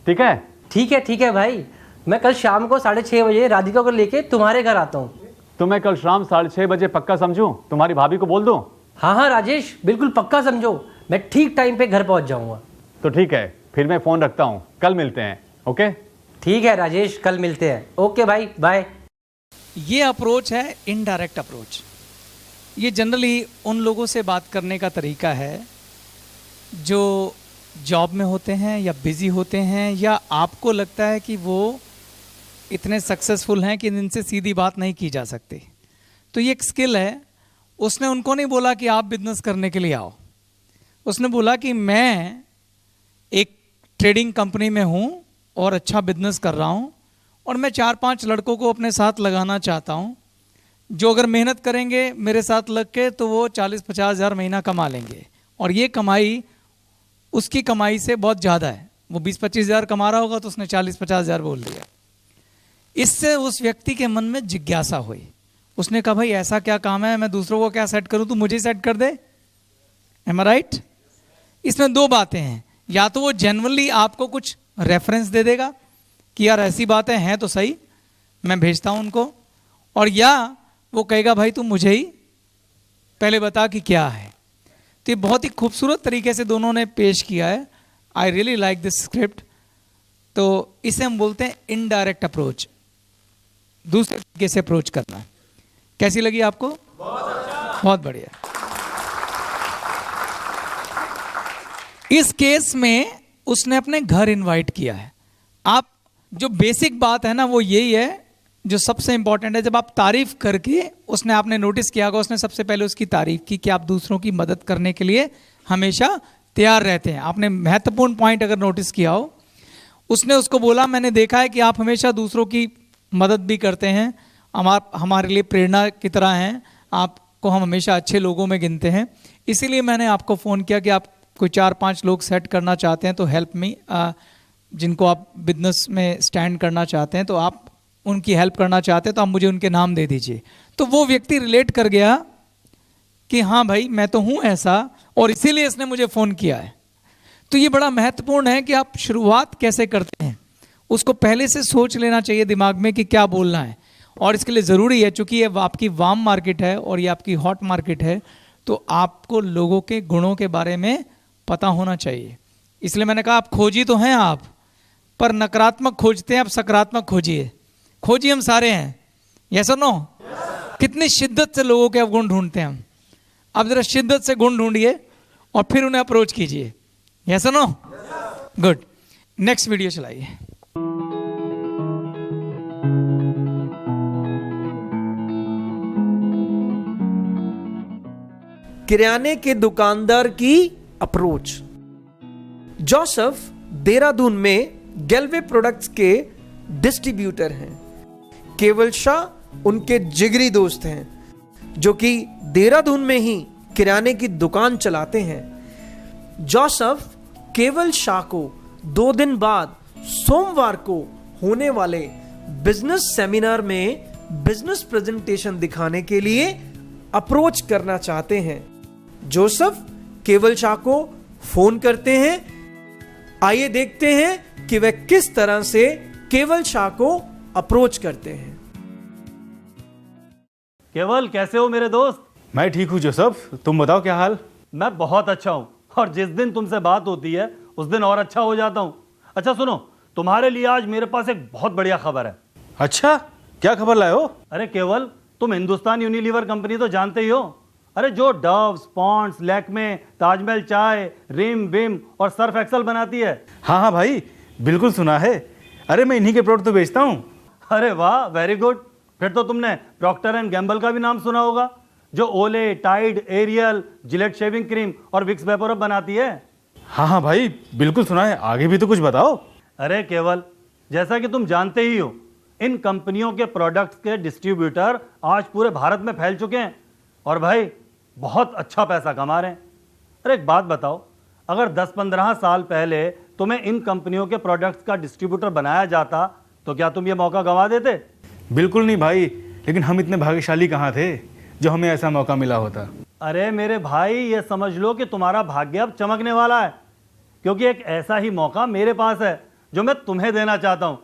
ठीक है? ठीक है भाई, मैं कल शाम को 6:30 बजे राधिका को लेके तुम्हारे घर आता हूँ। तो मैं कल शाम 6:30 बजे पक्का समझूं? तुम्हारी भाभी को बोल दूं? हाँ हाँ राजेश, बिल्कुल पक्का समझो, मैं ठीक टाइम पे घर पहुँच जाऊँगा। तो ठीक है, फिर मैं फ़ोन रखता हूँ, कल मिलते हैं। ओके? ठीक है राजेश, कल मिलते हैं। ओके भाई, बाय। ये अप्रोच है इनडायरेक्ट अप्रोच। ये जनरली उन लोगों से बात करने का तरीका है जो जॉब में होते हैं या बिजी होते हैं, या आपको लगता है कि वो इतने सक्सेसफुल हैं कि इनसे सीधी बात नहीं की जा सकती। तो ये एक स्किल है। उसने उनको नहीं बोला कि आप बिजनेस करने के लिए आओ, उसने बोला कि मैं एक ट्रेडिंग कंपनी में हूँ और अच्छा बिजनेस कर रहा हूँ और मैं 4-5 लड़कों को अपने साथ लगाना चाहता हूँ जो अगर मेहनत करेंगे मेरे साथ लग के तो वो 40-50 हज़ार महीना कमा लेंगे। और ये कमाई उसकी कमाई से बहुत ज़्यादा है। वो 20-25 हज़ार कमा रहा होगा तो उसने 40-50 हज़ार बोल दिया। इससे उस व्यक्ति के मन में जिज्ञासा हुई। उसने कहा भाई ऐसा क्या काम है, मैं दूसरों को क्या सेट करूं, तू मुझे सेट कर दे। एम आई राइट? इसमें 2 बातें हैं, या तो वो जेन्युइनली आपको कुछ रेफरेंस दे देगा कि यार ऐसी बातें हैं तो सही, मैं भेजता हूं उनको, और या वो कहेगा भाई तू मुझे ही पहले बता कि क्या है। तो ये बहुत ही खूबसूरत तरीके से दोनों ने पेश किया है। I really like this script. तो इसे हम बोलते हैं इनडायरेक्ट अप्रोच, दूसरे तरीके से अप्रोच करना। कैसी लगी आपको? बहुत बढ़िया। इस केस में उसने अपने घर इनवाइट किया है। आप जो बेसिक बात है ना वो यही है जो सबसे इंपॉर्टेंट है। जब आप तारीफ करके, उसने आपने नोटिस किया होगा, उसने सबसे पहले उसकी तारीफ की कि आप दूसरों की मदद करने के लिए हमेशा तैयार रहते हैं। आपने महत्वपूर्ण पॉइंट अगर नोटिस किया हो, उसने उसको बोला मैंने देखा है कि आप हमेशा दूसरों की मदद भी करते हैं, हमारे लिए प्रेरणा की तरह हैं, आपको हम हमेशा अच्छे लोगों में गिनते हैं, इसीलिए मैंने आपको फ़ोन किया कि आप कोई 4-5 लोग सेट करना चाहते हैं तो हेल्प मी, जिनको आप बिजनेस में स्टैंड करना चाहते हैं, तो आप उनकी हेल्प करना चाहते हैं तो आप मुझे उनके नाम दे दीजिए। तो वो व्यक्ति रिलेट कर गया कि हाँ भाई मैं तो हूँ ऐसा, और इसीलिए इसने मुझे फ़ोन किया है। तो ये बड़ा महत्वपूर्ण है कि आप शुरुआत कैसे करते हैं, उसको पहले से सोच लेना चाहिए दिमाग में कि क्या बोलना है। और इसके लिए ज़रूरी है, चूँकि ये आपकी वार्म मार्केट है और ये आपकी हॉट मार्केट है, तो आपको लोगों के गुणों के बारे में पता होना चाहिए। इसलिए मैंने कहा आप खोजी तो हैं आप, पर नकारात्मक खोजते हैं, आप सकारात्मक खोजिए। खोजी हम सारे हैं, यस और नो? कितनी शिद्दत से लोगों के आप गुण ढूंढते हैं हम। आप जरा शिद्दत से गुण ढूंढिए और फिर उन्हें अप्रोच कीजिए, यस और नो? गुड। नेक्स्ट वीडियो चलाइए। किराने के दुकानदार की अप्रोच। जोसेफ देहरादून में गैल्वे प्रोडक्ट्स के डिस्ट्रीब्यूटर हैं। केवल शाह उनके जिगरी दोस्त हैं जो कि देहरादून में ही किराने की दुकान चलाते हैं। जोसेफ केवल शाह को 2 दिन बाद सोमवार को होने वाले बिजनेस सेमिनार में बिजनेस प्रेजेंटेशन दिखाने के लिए अप्रोच करना चाहते हैं। जोसेफ केवल शाह को फोन करते हैं। आइए देखते हैं कि वह किस तरह से केवल शाह को अप्रोच करते हैं। केवल, कैसे हो मेरे दोस्त? मैं ठीक हूँ जोसेफ, तुम बताओ क्या हाल? मैं बहुत अच्छा हूँ, और जिस दिन तुमसे बात होती है उस दिन और अच्छा हो जाता हूँ। अच्छा सुनो, तुम्हारे लिए आज मेरे पास एक बहुत बढ़िया खबर है। अच्छा, क्या खबर लाए हो? अरे केवल, तुम हिंदुस्तान यूनिलीवर कंपनी तो जानते ही हो। अरे जो डव, पॉन्ड्स, लैक्मे, ताजमहल चाय, रिम विम और सर्फ एक्सल बनाती है। हाँ हाँ भाई, बिल्कुल सुना है। अरे मैं इन्हीं के प्रोडक्ट तो बेचता हूँ। अरे वाह, वेरी गुड। फिर तो तुमने प्रॉक्टर एंड गैम्बल का भी नाम सुना होगा, जो Olay, Tide, Ariel, Gillette shaving cream और विक्स वेपोरब बनाती है। हाँ हाँ भाई, बिल्कुल सुना है। आगे भी तो कुछ बताओ। अरे केवल, जैसा कि तुम जानते ही हो, इन कंपनियों के प्रोडक्ट्स के डिस्ट्रीब्यूटर आज पूरे भारत में फैल चुके हैं और भाई बहुत अच्छा पैसा कमा रहे हैं। अरे एक बात बताओ, अगर 10-15 साल पहले तुम्हें इन कंपनियों के प्रोडक्ट्स का डिस्ट्रीब्यूटर बनाया जाता तो क्या तुम ये मौका गंवा देते? बिल्कुल नहीं भाई, लेकिन हम इतने भाग्यशाली कहाँ थे जो हमें ऐसा मौका मिला होता। अरे मेरे भाई, ये समझ लो कि तुम्हारा भाग्य अब चमकने वाला है, क्योंकि एक ऐसा ही मौका मेरे पास है जो मैं तुम्हें देना चाहता हूं।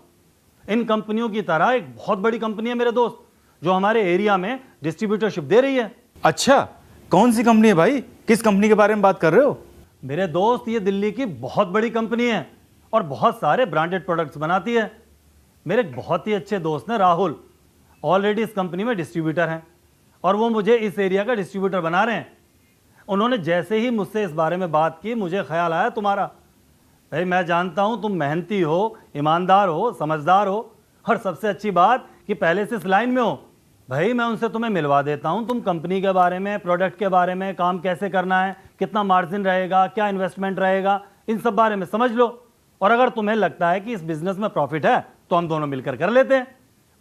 इन कंपनियों की तरह एक बहुत बड़ी कंपनी है मेरे दोस्त, जो हमारे एरिया में डिस्ट्रीब्यूटरशिप दे रही है। अच्छा, कौन सी कंपनी है भाई? किस कंपनी के बारे में बात कर रहे हो? मेरे दोस्त, ये दिल्ली की बहुत बड़ी कंपनी है और बहुत सारे ब्रांडेड प्रोडक्ट्स बनाती है। मेरे एक बहुत ही अच्छे दोस्त हैं राहुल, ऑलरेडी इस कंपनी में डिस्ट्रीब्यूटर हैं और वो मुझे इस एरिया का डिस्ट्रीब्यूटर बना रहे हैं। उन्होंने जैसे ही मुझसे इस बारे में बात की, मुझे ख्याल आया तुम्हारा। भाई मैं जानता हूँ तुम मेहनती हो, ईमानदार हो, समझदार हो और सबसे अच्छी बात कि पहले से इस लाइन में हो। भाई मैं उनसे तुम्हें मिलवा देता हूँ। तुम कंपनी के बारे में, प्रोडक्ट के बारे में, काम कैसे करना है, कितना मार्जिन रहेगा, क्या इन्वेस्टमेंट रहेगा, इन सब बारे में समझ लो। और अगर तुम्हें लगता है कि इस बिजनेस में प्रॉफिट है तो हम दोनों मिलकर कर लेते हैं।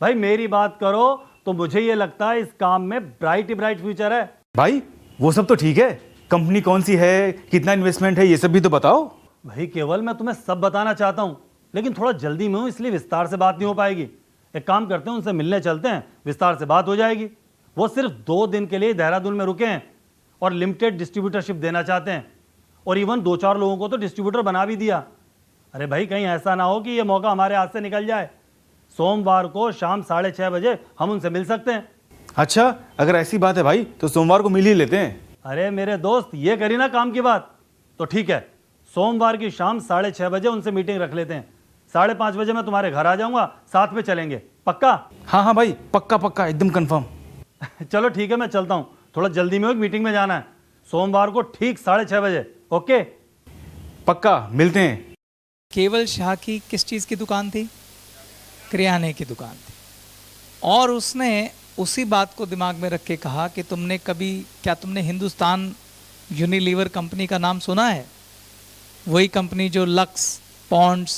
भाई मेरी बात करो तो मुझे ये लगता है इस काम में ब्राइट ही ब्राइट फ्यूचर है। भाई वो सब तो ठीक है, कंपनी कौन सी है, कितना इन्वेस्टमेंट है, ये सब भी तो बताओ। भाई केवल, मैं तुम्हें सब बताना चाहता हूँ, लेकिन थोड़ा जल्दी में हूँ, इसलिए विस्तार से बात नहीं हो पाएगी। एक काम करते हैं, उनसे मिलने चलते हैं, विस्तार से बात हो जाएगी। वो सिर्फ 2 दिन के लिए देहरादून में रुके हैं और लिमिटेड डिस्ट्रीब्यूटरशिप देना चाहते हैं, और इवन 2-4 लोगों को तो डिस्ट्रीब्यूटर बना भी दिया। अरे भाई कहीं ऐसा ना हो कि ये मौका हमारे हाथ से निकल जाए। सोमवार को शाम 6:30 बजे हम उनसे मिल सकते हैं। अच्छा, अगर ऐसी बात है भाई तो सोमवार को मिल ही लेते हैं। अरे मेरे दोस्त, ये करी ना काम की बात, तो ठीक है, सोमवार की शाम 6:30 बजे उनसे मीटिंग रख लेते हैं। 5:30 बजे मैं तुम्हारे घर आ जाऊंगा, साथ में चलेंगे, पक्का? हाँ हाँ भाई, पक्का पक्का, एकदम कंफर्म। चलो ठीक है, मैं चलता हूँ, थोड़ा जल्दी में हो, एक मीटिंग में जाना है। सोमवार को ठीक 6:30 बजे, ओके? पक्का, मिलते हैं। केवल शाह की किस चीज़ की दुकान थी? किराने की दुकान थी। और उसने उसी बात को दिमाग में रख के कहा कि क्या तुमने हिंदुस्तान यूनिलीवर कंपनी का नाम सुना है? वही कंपनी जो लक्स, पॉन्ड्स,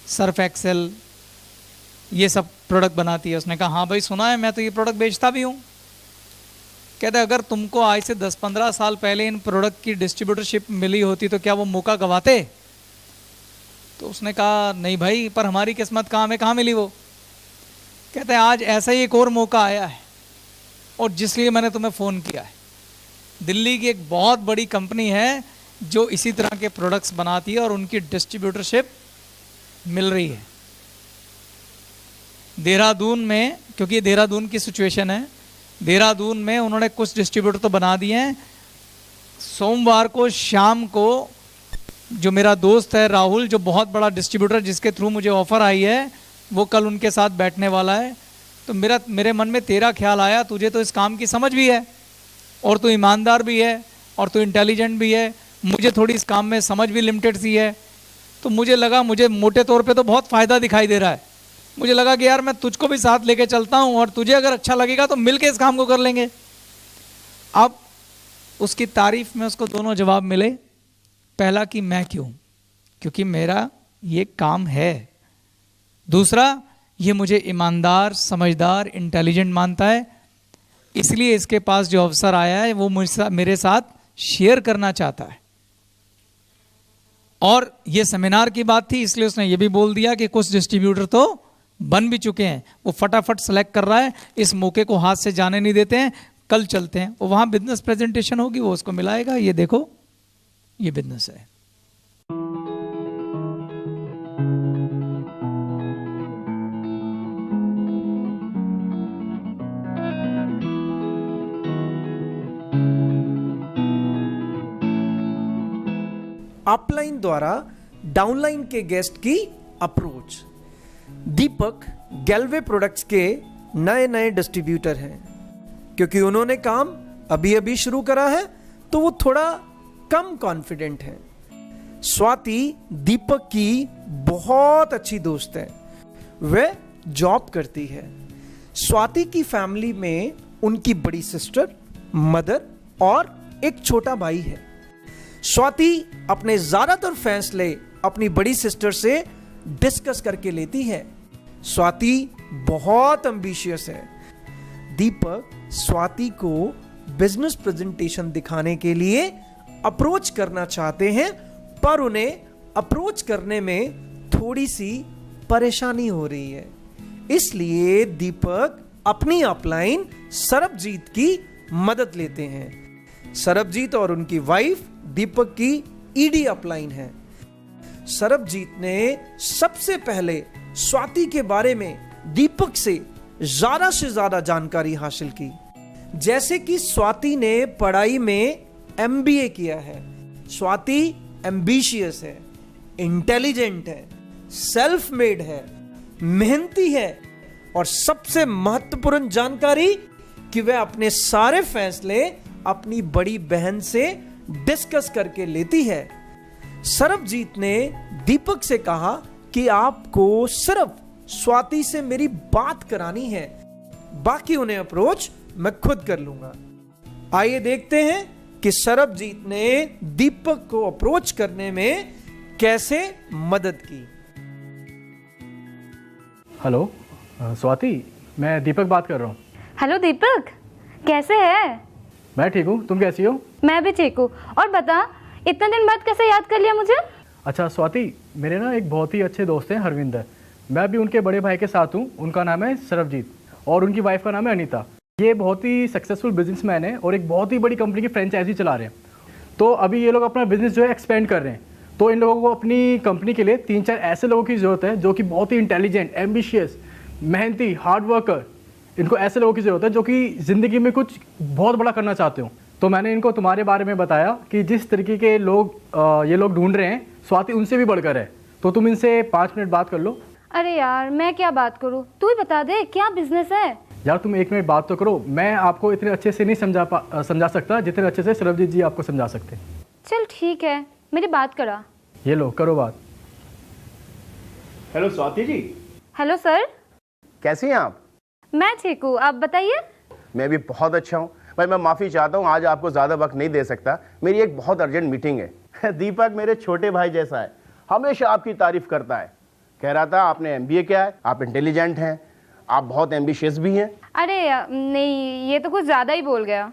सर्फ एक्सेल, ये सब प्रोडक्ट बनाती है। उसने कहा हाँ भाई सुना है, मैं तो ये प्रोडक्ट बेचता भी हूँ। कहते अगर तुमको आज से 10-15 साल पहले इन प्रोडक्ट की डिस्ट्रीब्यूटरशिप मिली होती तो क्या वो मौका गवाते? तो उसने कहा नहीं भाई, पर हमारी किस्मत कहाँ में, कहाँ मिली वो। कहते हैं आज ऐसा ही एक और मौका आया है और जिसलिए मैंने तुम्हें फ़ोन किया है। दिल्ली की एक बहुत बड़ी कंपनी है जो इसी तरह के प्रोडक्ट्स बनाती है और उनकी डिस्ट्रीब्यूटरशिप मिल रही है देहरादून में, क्योंकि ये देहरादून की सिचुएशन है। देहरादून में उन्होंने कुछ डिस्ट्रीब्यूटर तो बना दिए हैं। सोमवार को शाम को जो मेरा दोस्त है राहुल, जो बहुत बड़ा डिस्ट्रीब्यूटर जिसके थ्रू मुझे ऑफर आई है, वो कल उनके साथ बैठने वाला है। तो मेरे मन में तेरा ख्याल आया, तुझे तो इस काम की समझ भी है और तू ईमानदार भी है और तू इंटेलिजेंट भी है। मुझे थोड़ी इस काम में समझ भी लिमिटेड सी है, तो मुझे लगा, मुझे मोटे तौर पे तो बहुत फ़ायदा दिखाई दे रहा है। मुझे लगा कि यार मैं तुझको भी साथ लेके चलता हूँ और तुझे अगर अच्छा लगेगा तो मिलके इस काम को कर लेंगे। अब उसकी तारीफ में उसको दोनों जवाब मिले। पहला कि मैं क्यों, क्योंकि मेरा ये काम है। दूसरा, ये मुझे ईमानदार, समझदार, इंटेलिजेंट मानता है, इसलिए इसके पास जो अवसर आया है वो मेरे साथ शेयर करना चाहता है। और ये सेमिनार की बात थी, इसलिए उसने ये भी बोल दिया कि कुछ डिस्ट्रीब्यूटर तो बन भी चुके हैं, वो फटाफट सेलेक्ट कर रहा है, इस मौके को हाथ से जाने नहीं देते हैं, कल चलते हैं। वो वहां बिजनेस प्रेजेंटेशन होगी, वो उसको मिलाएगा, ये देखो ये बिजनेस है। अपलाइन द्वारा डाउनलाइन के गेस्ट की अप्रोच। दीपक गैल्वे प्रोडक्ट्स के नए नए डिस्ट्रीब्यूटर हैं। क्योंकि उन्होंने काम अभी अभी शुरू करा है तो वो थोड़ा कम कॉन्फिडेंट है। स्वाति दीपक की बहुत अच्छी दोस्त है, वह जॉब करती है। स्वाति की फैमिली में उनकी बड़ी सिस्टर, मदर और एक छोटा भाई है। स्वाति अपने ज्यादातर फैसले अपनी बड़ी सिस्टर से डिस्कस करके लेती है। स्वाति बहुत एम्बिशियस है। दीपक स्वाति को बिजनेस प्रेजेंटेशन दिखाने के लिए अप्रोच करना चाहते हैं, पर उन्हें अप्रोच करने में थोड़ी सी परेशानी हो रही है। इसलिए दीपक अपनी अपलाइन सरबजीत की मदद लेते हैं। सरबजीत और उनकी वाइफ दीपक की ईडी अपलाइन है। सरबजीत ने सबसे पहले स्वाति के बारे में दीपक से ज्यादा जानकारी हासिल की। जैसे कि स्वाति ने पढ़ाई में एमबीए किया है। स्वाति एम्बिशियस है, इंटेलिजेंट है, सेल्फ मेड है, मेहनती है और सबसे महत्वपूर्ण जानकारी कि वह अपने सारे फैसले अपनी बड़ी बहन से डिस्कस करके लेती है। सरबजीत ने दीपक से कहा कि आपको सिर्फ स्वाति से मेरी बात करानी है, बाकी उन्हें अप्रोच मैं खुद कर लूंगा। आइए देखते हैं कि सरबजीत ने दीपक को अप्रोच करने में कैसे मदद की। हेलो स्वाति, मैं दीपक बात कर रहा हूँ। हेलो दीपक, कैसे है? मैं ठीक हूँ, तुम कैसी हो? मैं भी ठीक हूँ। और बता, इतने दिन बाद कैसे याद कर लिया मुझे? अच्छा स्वाति, मेरे ना एक बहुत ही अच्छे दोस्त हैं हरविंदर। मैं भी उनके बड़े भाई के साथ हूँ। उनका नाम है सरबजीत और उनकी वाइफ का नाम है अनीता। ये बहुत ही सक्सेसफुल बिजनेसमैन है और एक बहुत ही बड़ी कंपनी की फ्रेंचाइजी चला रहे हैं। तो अभी ये लोग अपना बिजनेस जो है एक्सपेंड कर रहे हैं। तो इन लोगों को अपनी कंपनी के लिए 3-4 ऐसे लोगों की ज़रूरत है जो कि बहुत ही इंटेलिजेंट, एम्बिशियस, मेहनती, हार्ड वर्कर। इनको ऐसे लोगों की ज़रूरत है जो कि ज़िंदगी में कुछ बहुत बड़ा करना चाहते हो। तो मैंने इनको तुम्हारे बारे में बताया कि जिस तरीके के लोग ये लोग ढूंढ रहे हैं, स्वाति उनसे भी बढ़कर है। तो तुम इनसे 5 मिनट बात कर लो। अरे यार, मैं क्या बात करूँ, तू ही बता दे क्या बिजनेस है। यार तुम 1 मिनट बात तो करो। मैं आपको इतने अच्छे से नहीं समझा सकता जितने अच्छे से सरबजीत जी आपको समझा सकते। चल ठीक है, मेरी बात करा। ये लो, करो बात। Hello Swati ji. Hello sir. कैसी हैं आप? मैं ठीक हूँ, आप बताइए। मैं भी बहुत अच्छा हूँ। भाई मैं माफ़ी चाहता हूँ, आज आपको ज़्यादा वक्त नहीं दे सकता, मेरी एक बहुत अर्जेंट मीटिंग है। दीपक मेरे छोटे भाई जैसा है, हमेशा आपकी तारीफ करता है। कह रहा था आपने एमबीए किया है, आप इंटेलिजेंट हैं, आप बहुत एम्बिशियस भी हैं। अरे नहीं, ये तो कुछ ज़्यादा ही बोल गया।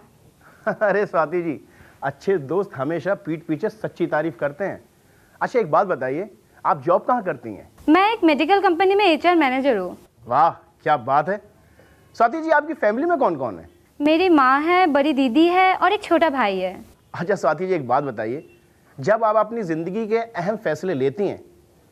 अरे स्वाति जी, अच्छे दोस्त हमेशा पीठ पीछे सच्ची तारीफ करते हैं। अच्छा एक बात बताइए, आप जॉब कहाँ करती हैं? मैं एक मेडिकल कंपनी में HR मैनेजर हूँ। वाह क्या बात है। स्वाति जी, आपकी फैमिली में कौन कौन है? मेरी माँ है, बड़ी दीदी है और एक छोटा भाई है। अच्छा स्वाति जी, एक बात बताइए, जब आप अपनी ज़िंदगी के अहम फैसले लेती हैं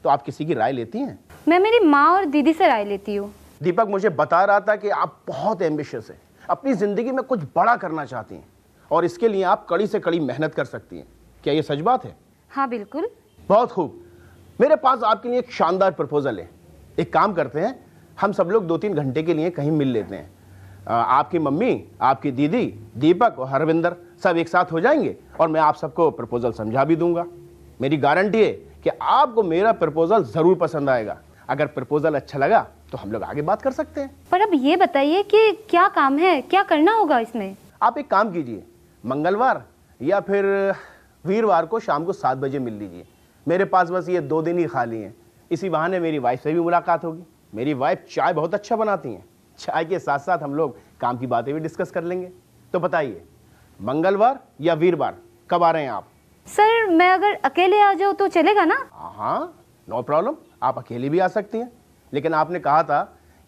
तो आप किसी की राय लेती हैं? मैं मेरी माँ और दीदी से राय लेती हूँ। दीपक मुझे बता रहा था कि आप बहुत एम्बिशियस हैं, अपनी ज़िंदगी में कुछ बड़ा करना चाहती हैं और इसके लिए आप कड़ी से कड़ी मेहनत कर सकती हैं। क्या ये सच बात है? हाँ बिल्कुल। बहुत खूब। मेरे पास आपके लिए एक शानदार प्रपोजल है। एक काम करते हैं, हम सब लोग 2-3 घंटे के लिए कहीं मिल लेते हैं। आपकी मम्मी, आपकी दीदी, दीपक और हरविंदर सब एक साथ हो जाएंगे और मैं आप सबको प्रपोजल समझा भी दूंगा। मेरी गारंटी है कि आपको मेरा प्रपोजल ज़रूर पसंद आएगा। अगर प्रपोजल अच्छा लगा तो हम लोग आगे बात कर सकते हैं। पर अब ये बताइए कि क्या काम है, क्या करना होगा इसमें? आप एक काम कीजिए, मंगलवार या फिर वीरवार को शाम को 7 बजे मिल लीजिए। मेरे पास बस ये 2 दिन ही खाली हैं, इसी बहाने मेरी वाइफ से भी मुलाकात होगी। मेरी वाइफ चाय बहुत अच्छा बनाती हैं, चाय के साथ साथ हम लोग काम की बातें भी डिस्कस कर लेंगे। तो बताइए, मंगलवार या वीरवार कब आ रहे हैं आप? सर मैं अगर अकेले आ जाऊँ तो चलेगा ना? हाँ, नो प्रॉब्लम, आप अकेले भी आ सकती हैं। लेकिन आपने कहा था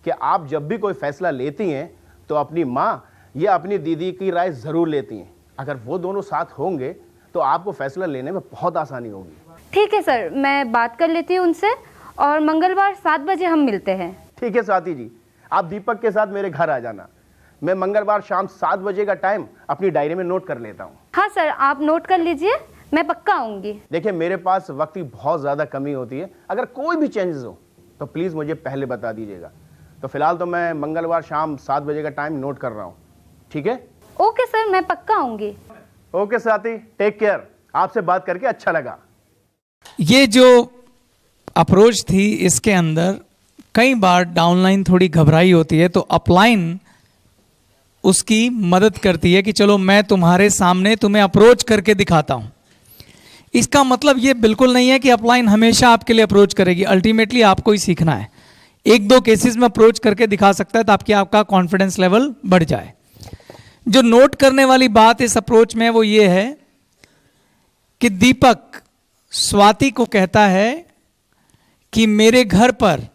कि आप जब भी कोई फैसला लेती हैं तो अपनी माँ या अपनी दीदी की राय ज़रूर लेती हैं। अगर वो दोनों साथ होंगे तो आपको फैसला लेने में बहुत आसानी होगी। ठीक है सर, मैं बात कर लेती हूँ उनसे और मंगलवार 7 बजे हम मिलते हैं। ठीक है स्वाति जी, आप दीपक के साथ मेरे घर आ जाना। मैं मंगलवार शाम 7 बजे का टाइम अपनी डायरी में नोट कर लेता हूँ। हाँ सर, आप नोट कर लीजिए, मैं पक्का आऊँगी। देखिए, मेरे पास वक्त की बहुत ज़्यादा कमी होती है, अगर कोई भी चेंजेस हो तो प्लीज़ मुझे पहले बता दीजिएगा। तो फिलहाल तो मैं मंगलवार शाम 7 बजे का टाइम नोट कर रहा हूँ। ठीक है? ओके सर, मैं पक्का आऊँगी। Okay Swati, take care. आपसे बात करके अच्छा लगा। ये जो अप्रोच थी, इसके अंदर कई बार डाउनलाइन थोड़ी घबराई होती है, तो अपलाइन उसकी मदद करती है कि चलो मैं तुम्हारे सामने तुम्हें अप्रोच करके दिखाता हूं। इसका मतलब ये बिल्कुल नहीं है कि अपलाइन हमेशा आपके लिए अप्रोच करेगी। अल्टीमेटली आपको ही सीखना है। 1-2 केसेस में अप्रोच करके दिखा सकता है ताकि आपका कॉन्फिडेंस लेवल बढ़ जाए। जो नोट करने वाली बात इस अप्रोच में वो ये है कि दीपक स्वाति को कहता है कि मेरे घर पर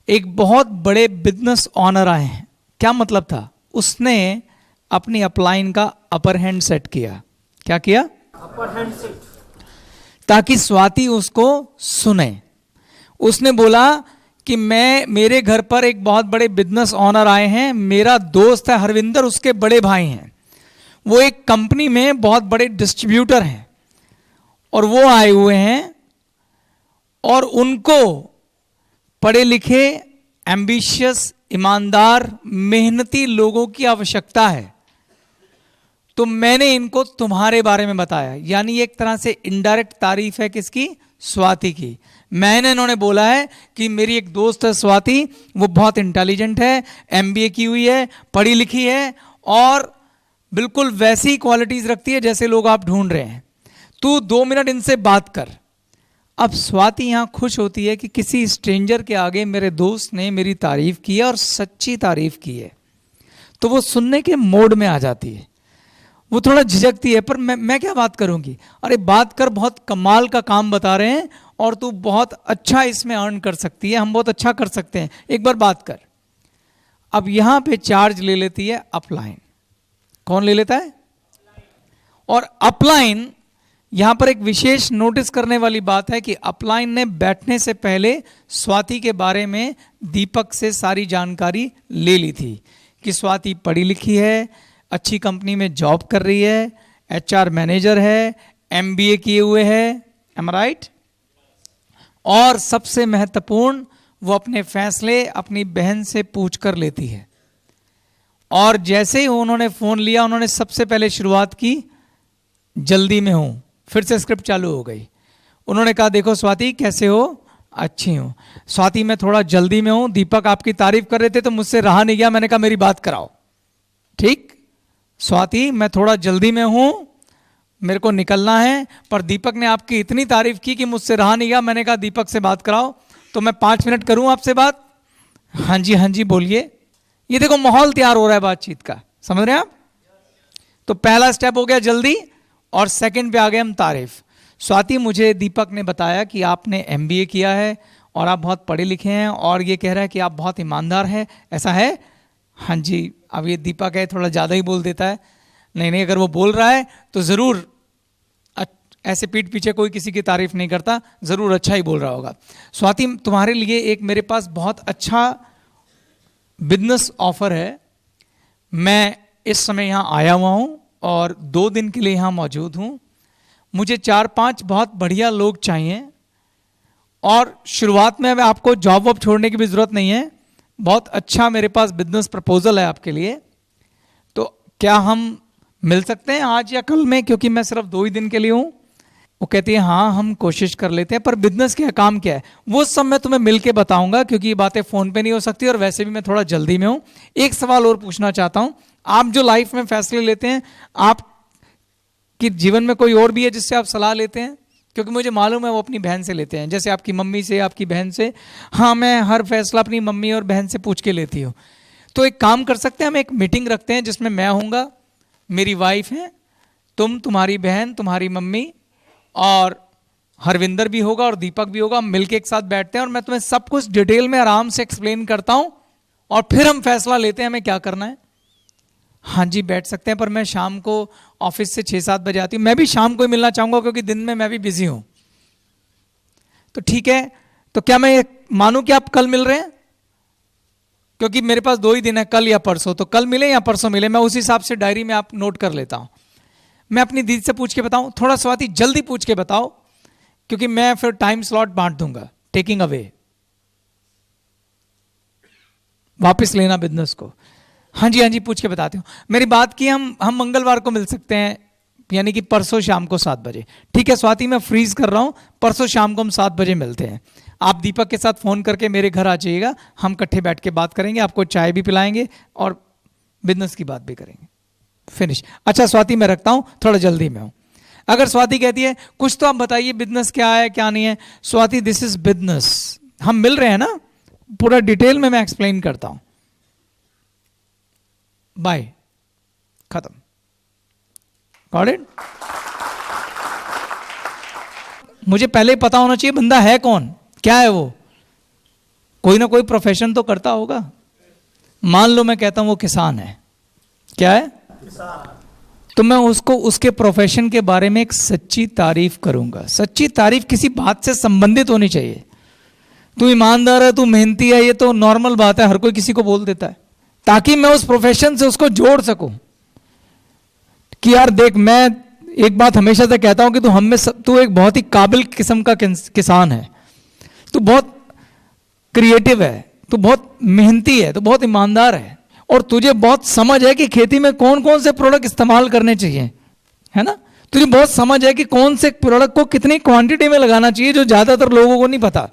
एक बहुत बड़े बिजनेस ऑनर आए हैं। क्या मतलब था? उसने अपनी अपलाइन का अपर हैंड सेट किया। क्या किया? अपर हैंड सेट, ताकि स्वाति उसको सुने। उसने बोला कि मेरे घर पर एक बहुत बड़े बिजनेस ऑनर आए हैं, मेरा दोस्त है हरविंदर, उसके बड़े भाई हैं, वो एक कंपनी में बहुत बड़े डिस्ट्रीब्यूटर हैं और वो आए हुए हैं और उनको पढ़े लिखे, एम्बिशियस, ईमानदार, मेहनती लोगों की आवश्यकता है। तो मैंने इनको तुम्हारे बारे में बताया। यानी एक तरह से इनडायरेक्ट तारीफ है किसकी? स्वाति की। इन्होंने बोला है कि मेरी एक दोस्त है स्वाति, वो बहुत इंटेलिजेंट है, MBA की हुई है, पढ़ी लिखी है और बिल्कुल वैसी क्वालिटीज रखती है जैसे लोग आप ढूंढ रहे हैं। तू 2 मिनट इनसे बात कर। अब स्वाति यहां खुश होती है कि किसी स्ट्रेंजर के आगे मेरे दोस्त ने मेरी तारीफ की है और सच्ची तारीफ की है, तो वो सुनने के मोड में आ जाती है। वो थोड़ा झिझकती है, पर मैं क्या बात करूंगी? अरे बात कर, बहुत कमाल का काम बता रहे हैं और तू बहुत अच्छा इसमें अर्न कर सकती है, हम बहुत अच्छा कर सकते हैं, एक बार बात कर। अब यहां पे चार्ज ले लेती है अपलाइन। कौन ले लेता है? और अपलाइन, यहां पर एक विशेष नोटिस करने वाली बात है कि अपलाइन ने बैठने से पहले स्वाति के बारे में दीपक से सारी जानकारी ले ली थी कि स्वाति पढ़ी लिखी है, अच्छी कंपनी में जॉब कर रही है, HR मैनेजर है, MBA किए हुए है, एम राइट? और सबसे महत्वपूर्ण, वो अपने फैसले अपनी बहन से पूछ कर लेती है। और जैसे ही उन्होंने फोन लिया, उन्होंने सबसे पहले शुरुआत की, जल्दी में हूं। फिर से स्क्रिप्ट चालू हो गई। उन्होंने कहा, देखो स्वाति कैसे हो? अच्छी हूं। स्वाति मैं थोड़ा जल्दी में हूं, दीपक आपकी तारीफ कर रहे थे तो मुझसे रहा नहीं गया, मैंने कहा मेरी बात कराओ। ठीक? स्वाति मैं थोड़ा जल्दी में हूं, मेरे को निकलना है, पर दीपक ने आपकी इतनी तारीफ की कि मुझसे रहा नहीं गया, मैंने कहा दीपक से बात कराओ। तो मैं 5 मिनट करूं आपसे बात? हाँ जी बोलिए। ये देखो माहौल तैयार हो रहा है बातचीत का, समझ रहे हैं आप? तो पहला स्टेप हो गया जल्दी, और सेकंड पे आ गए हम तारीफ। स्वाति मुझे दीपक ने बताया कि आपने MBA किया है और आप बहुत पढ़े लिखे हैं, और ये कह रहा है कि आप बहुत ईमानदार हैं, ऐसा है? हाँ जी। अब ये दीपक है, थोड़ा ज़्यादा ही बोल देता है। नहीं, अगर वो बोल रहा है तो ज़रूर, ऐसे पीठ पीछे कोई किसी की तारीफ नहीं करता, ज़रूर अच्छा ही बोल रहा होगा। स्वाति तुम्हारे लिए एक मेरे पास बहुत अच्छा बिजनेस ऑफर है। मैं इस समय यहाँ आया हुआ हूँ और 2 दिन के लिए यहाँ मौजूद हूँ। मुझे 4-5 बहुत बढ़िया लोग चाहिए, और शुरुआत में आपको जॉब वॉब छोड़ने की भी ज़रूरत नहीं है। बहुत अच्छा मेरे पास बिजनेस प्रपोजल है आपके लिए। तो क्या हम मिल सकते हैं आज या कल में? क्योंकि मैं सिर्फ 2 ही दिन के लिए हूँ। वो कहती है हाँ हम कोशिश कर लेते हैं, पर बिजनेस क्या काम क्या है वो सब मैं तुम्हें मिल के बताऊंगा, क्योंकि ये बातें फ़ोन पे नहीं हो सकती और वैसे भी मैं थोड़ा जल्दी में हूँ। एक सवाल और पूछना चाहता हूँ, आप जो लाइफ में फैसले लेते हैं, आप कि जीवन में कोई और भी है जिससे आप सलाह लेते हैं? क्योंकि मुझे मालूम है वो अपनी बहन से लेते हैं, जैसे आपकी मम्मी से, आपकी बहन से। हाँ, मैं हर फैसला अपनी मम्मी और बहन से पूछ के लेती हूँ। तो एक काम कर सकते हैं, हम एक मीटिंग रखते हैं जिसमें मैं होऊंगा, मेरी वाइफ है, तुम, तुम्हारी बहन, तुम्हारी मम्मी और हरविंदर भी होगा और दीपक भी होगा। हम मिलके एक साथ बैठते हैं और मैं तुम्हें सब कुछ डिटेल में आराम से एक्सप्लेन करता हूँ और फिर हम फैसला लेते हैं हमें क्या करना है। हाँ जी, बैठ सकते हैं, पर मैं शाम को ऑफिस से 6-7 बजे आती हूँ। मैं भी शाम को ही मिलना चाहूँगा क्योंकि दिन में मैं भी बिजी हूँ। तो ठीक है, तो क्या मैं ये मानूँ कि आप कल मिल रहे हैं? क्योंकि मेरे पास 2 ही दिन है, कल या परसों। तो कल मिले या परसों मिले, मैं उस हिसाब से डायरी में आप नोट कर लेता हूँ। मैं अपनी दीदी से पूछ के बताऊँ? थोड़ा स्वाति जल्दी पूछ के बताओ, क्योंकि मैं फिर टाइम स्लॉट बांट दूंगा। टेकिंग अवे, वापस लेना बिजनेस को। हाँ जी, हाँ जी, पूछ के बताते हूँ। मेरी बात की, हम मंगलवार को मिल सकते हैं, यानी कि परसों शाम को 7 बजे। ठीक है स्वाति, मैं फ्रीज कर रहा हूँ, परसों शाम को हम 7 बजे मिलते हैं। आप दीपक के साथ फ़ोन करके मेरे घर आ जाइएगा, हम इकट्ठे बैठ के बात करेंगे, आपको चाय भी पिलाएंगे और बिजनेस की बात भी करेंगे। फिनिश। अच्छा स्वाति, मैं रखता हूँ, थोड़ा जल्दी में हूँ। अगर स्वाति कहती है कुछ तो आप बताइए, बिजनेस क्या है क्या नहीं है। Swati, this is business. हम मिल रहे हैं ना, पूरा डिटेल में मैं एक्सप्लेन करता हूं। बाय, खत्म। Got it? मुझे पहले पता होना चाहिए बंदा है कौन, क्या है वो। कोई ना कोई प्रोफेशन तो करता होगा। मान लो मैं कहता हूं वो किसान है, क्या है? तो मैं उसको उसके प्रोफेशन के बारे में एक सच्ची तारीफ करूंगा। सच्ची तारीफ किसी बात से संबंधित होनी चाहिए। तू ईमानदार है, तू मेहनती है, ये तो नॉर्मल बात है, हर कोई किसी को बोल देता है, ताकि मैं उस प्रोफेशन से उसको जोड़ सकूं कि यार देख, मैं एक बात हमेशा से कहता हूं कि तू एक बहुत ही काबिल किस्म का किसान है, तू बहुत क्रिएटिव है, तू बहुत मेहनती है, तू बहुत ईमानदार है, और तुझे बहुत समझ है कि खेती में कौन कौन से प्रोडक्ट इस्तेमाल करने चाहिए, है ना। तुझे बहुत समझ है कि कौन से प्रोडक्ट को कितनी क्वांटिटी में लगाना चाहिए, जो ज्यादातर लोगों को नहीं पता।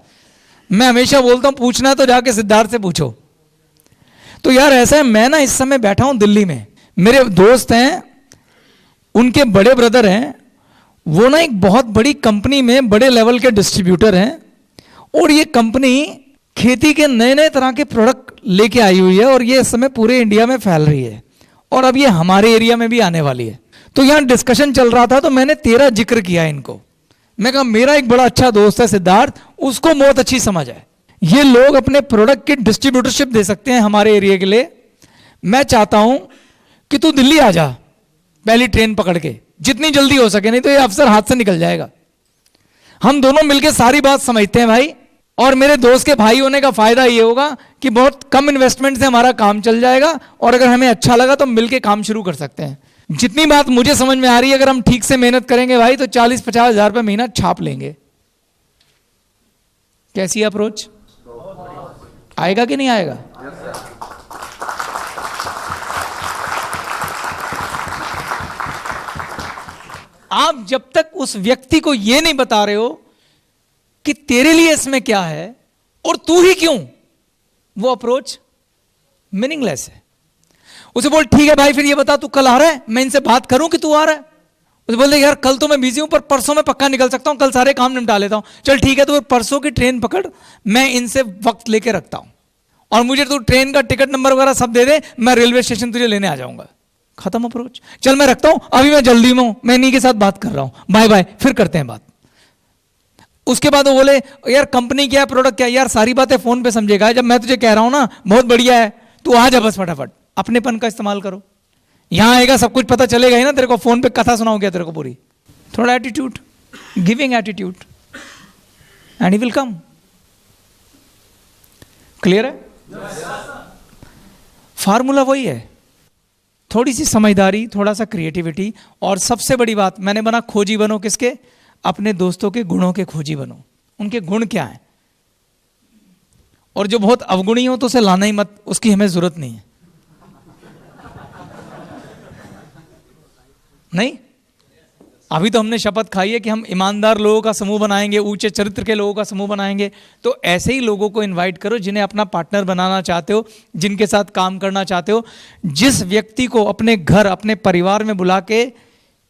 मैं हमेशा बोलता हूं पूछना है तो जाके सिद्धार्थ से पूछो। तो यार ऐसा है, मैं ना इस समय बैठा हूं दिल्ली में, मेरे दोस्त हैं, उनके बड़े ब्रदर हैं, वो ना एक बहुत बड़ी कंपनी में बड़े लेवल के डिस्ट्रीब्यूटर हैं, और ये कंपनी खेती के नए नए तरह के प्रोडक्ट लेके आई हुई है, और ये इस समय पूरे इंडिया में फैल रही है, और अब ये हमारे एरिया में भी आने वाली है। तो यहां डिस्कशन चल रहा था, तो मैंने तेरा जिक्र किया इनको। मैं कहा मेरा एक बड़ा अच्छा दोस्त है सिद्धार्थ, उसको बहुत अच्छी समझ है, ये लोग अपने प्रोडक्ट की डिस्ट्रीब्यूटरशिप दे सकते हैं हमारे एरिया के लिए। मैं चाहता हूं कि तू दिल्ली आ जा पहली ट्रेन पकड़ के, जितनी जल्दी हो सके, नहीं तो ये अफसर हाथ से निकल जाएगा। हम दोनों मिलकर सारी बात समझते हैं भाई, और मेरे दोस्त के भाई होने का फायदा ये होगा कि बहुत कम इन्वेस्टमेंट से हमारा काम चल जाएगा, और अगर हमें अच्छा लगा तो मिलके काम शुरू कर सकते हैं। जितनी बात मुझे समझ में आ रही है, अगर हम ठीक से मेहनत करेंगे भाई तो 40-50 हजार रुपये महीना छाप लेंगे। कैसी अप्रोच? आएगा कि नहीं आएगा? आप जब तक उस व्यक्ति को यह नहीं बता रहे हो कि तेरे लिए इसमें क्या है और तू ही क्यों, वो अप्रोच मीनिंगलेस है। उसे बोल ठीक है भाई, फिर ये बता तू कल आ रहा है, मैं इनसे बात करूं कि तू आ रहा है। उसे बोल दे यार कल तो मैं बिजी हूं, पर परसों मैं पक्का निकल सकता हूं, कल सारे काम निपटा लेता हूं। चल ठीक है, तो परसों की ट्रेन पकड़, मैं इनसे वक्त लेके रखता हूं, और मुझे तू ट्रेन का टिकट नंबर वगैरह सब दे दे, मैं रेलवे स्टेशन तुझे लेने आ जाऊंगा। खत्म अप्रोच। चल मैं रखता हूं, अभी मैं जल्दी में हूं, मैं इन्हीं के साथ बात कर रहा हूं, बाय बाय, फिर करते हैं बात। उसके बाद वो बोले यार कंपनी क्या है, प्रोडक्ट क्या है, यार सारी बातें फोन पे समझेगा, जब मैं तुझे कह रहा हूं ना बहुत बढ़िया है, तू आ जा बस फटाफट। अपनेपन का इस्तेमाल करो, यहां आएगा सब कुछ पता चलेगा ही ना तेरे को, फोन पे कथा सुनाऊं क्या तेरे को पूरी। थोड़ा attitude, giving attitude, and he will come. Clear है? फार्मूला वही है, थोड़ी सी समझदारी, थोड़ा सा क्रिएटिविटी, और सबसे बड़ी बात मैंने बना, खोजी बनो किसके? अपने दोस्तों के गुणों के खोजी बनो। उनके गुण क्या है, और जो बहुत अवगुणी हो तो उसे लाना ही मत, उसकी हमें जरूरत नहीं है। नहीं, अभी तो हमने शपथ खाई है कि हम ईमानदार लोगों का समूह बनाएंगे, ऊंचे चरित्र के लोगों का समूह बनाएंगे। तो ऐसे ही लोगों को इनवाइट करो जिन्हें अपना पार्टनर बनाना चाहते हो, जिनके साथ काम करना चाहते हो। जिस व्यक्ति को अपने घर, अपने परिवार में बुला के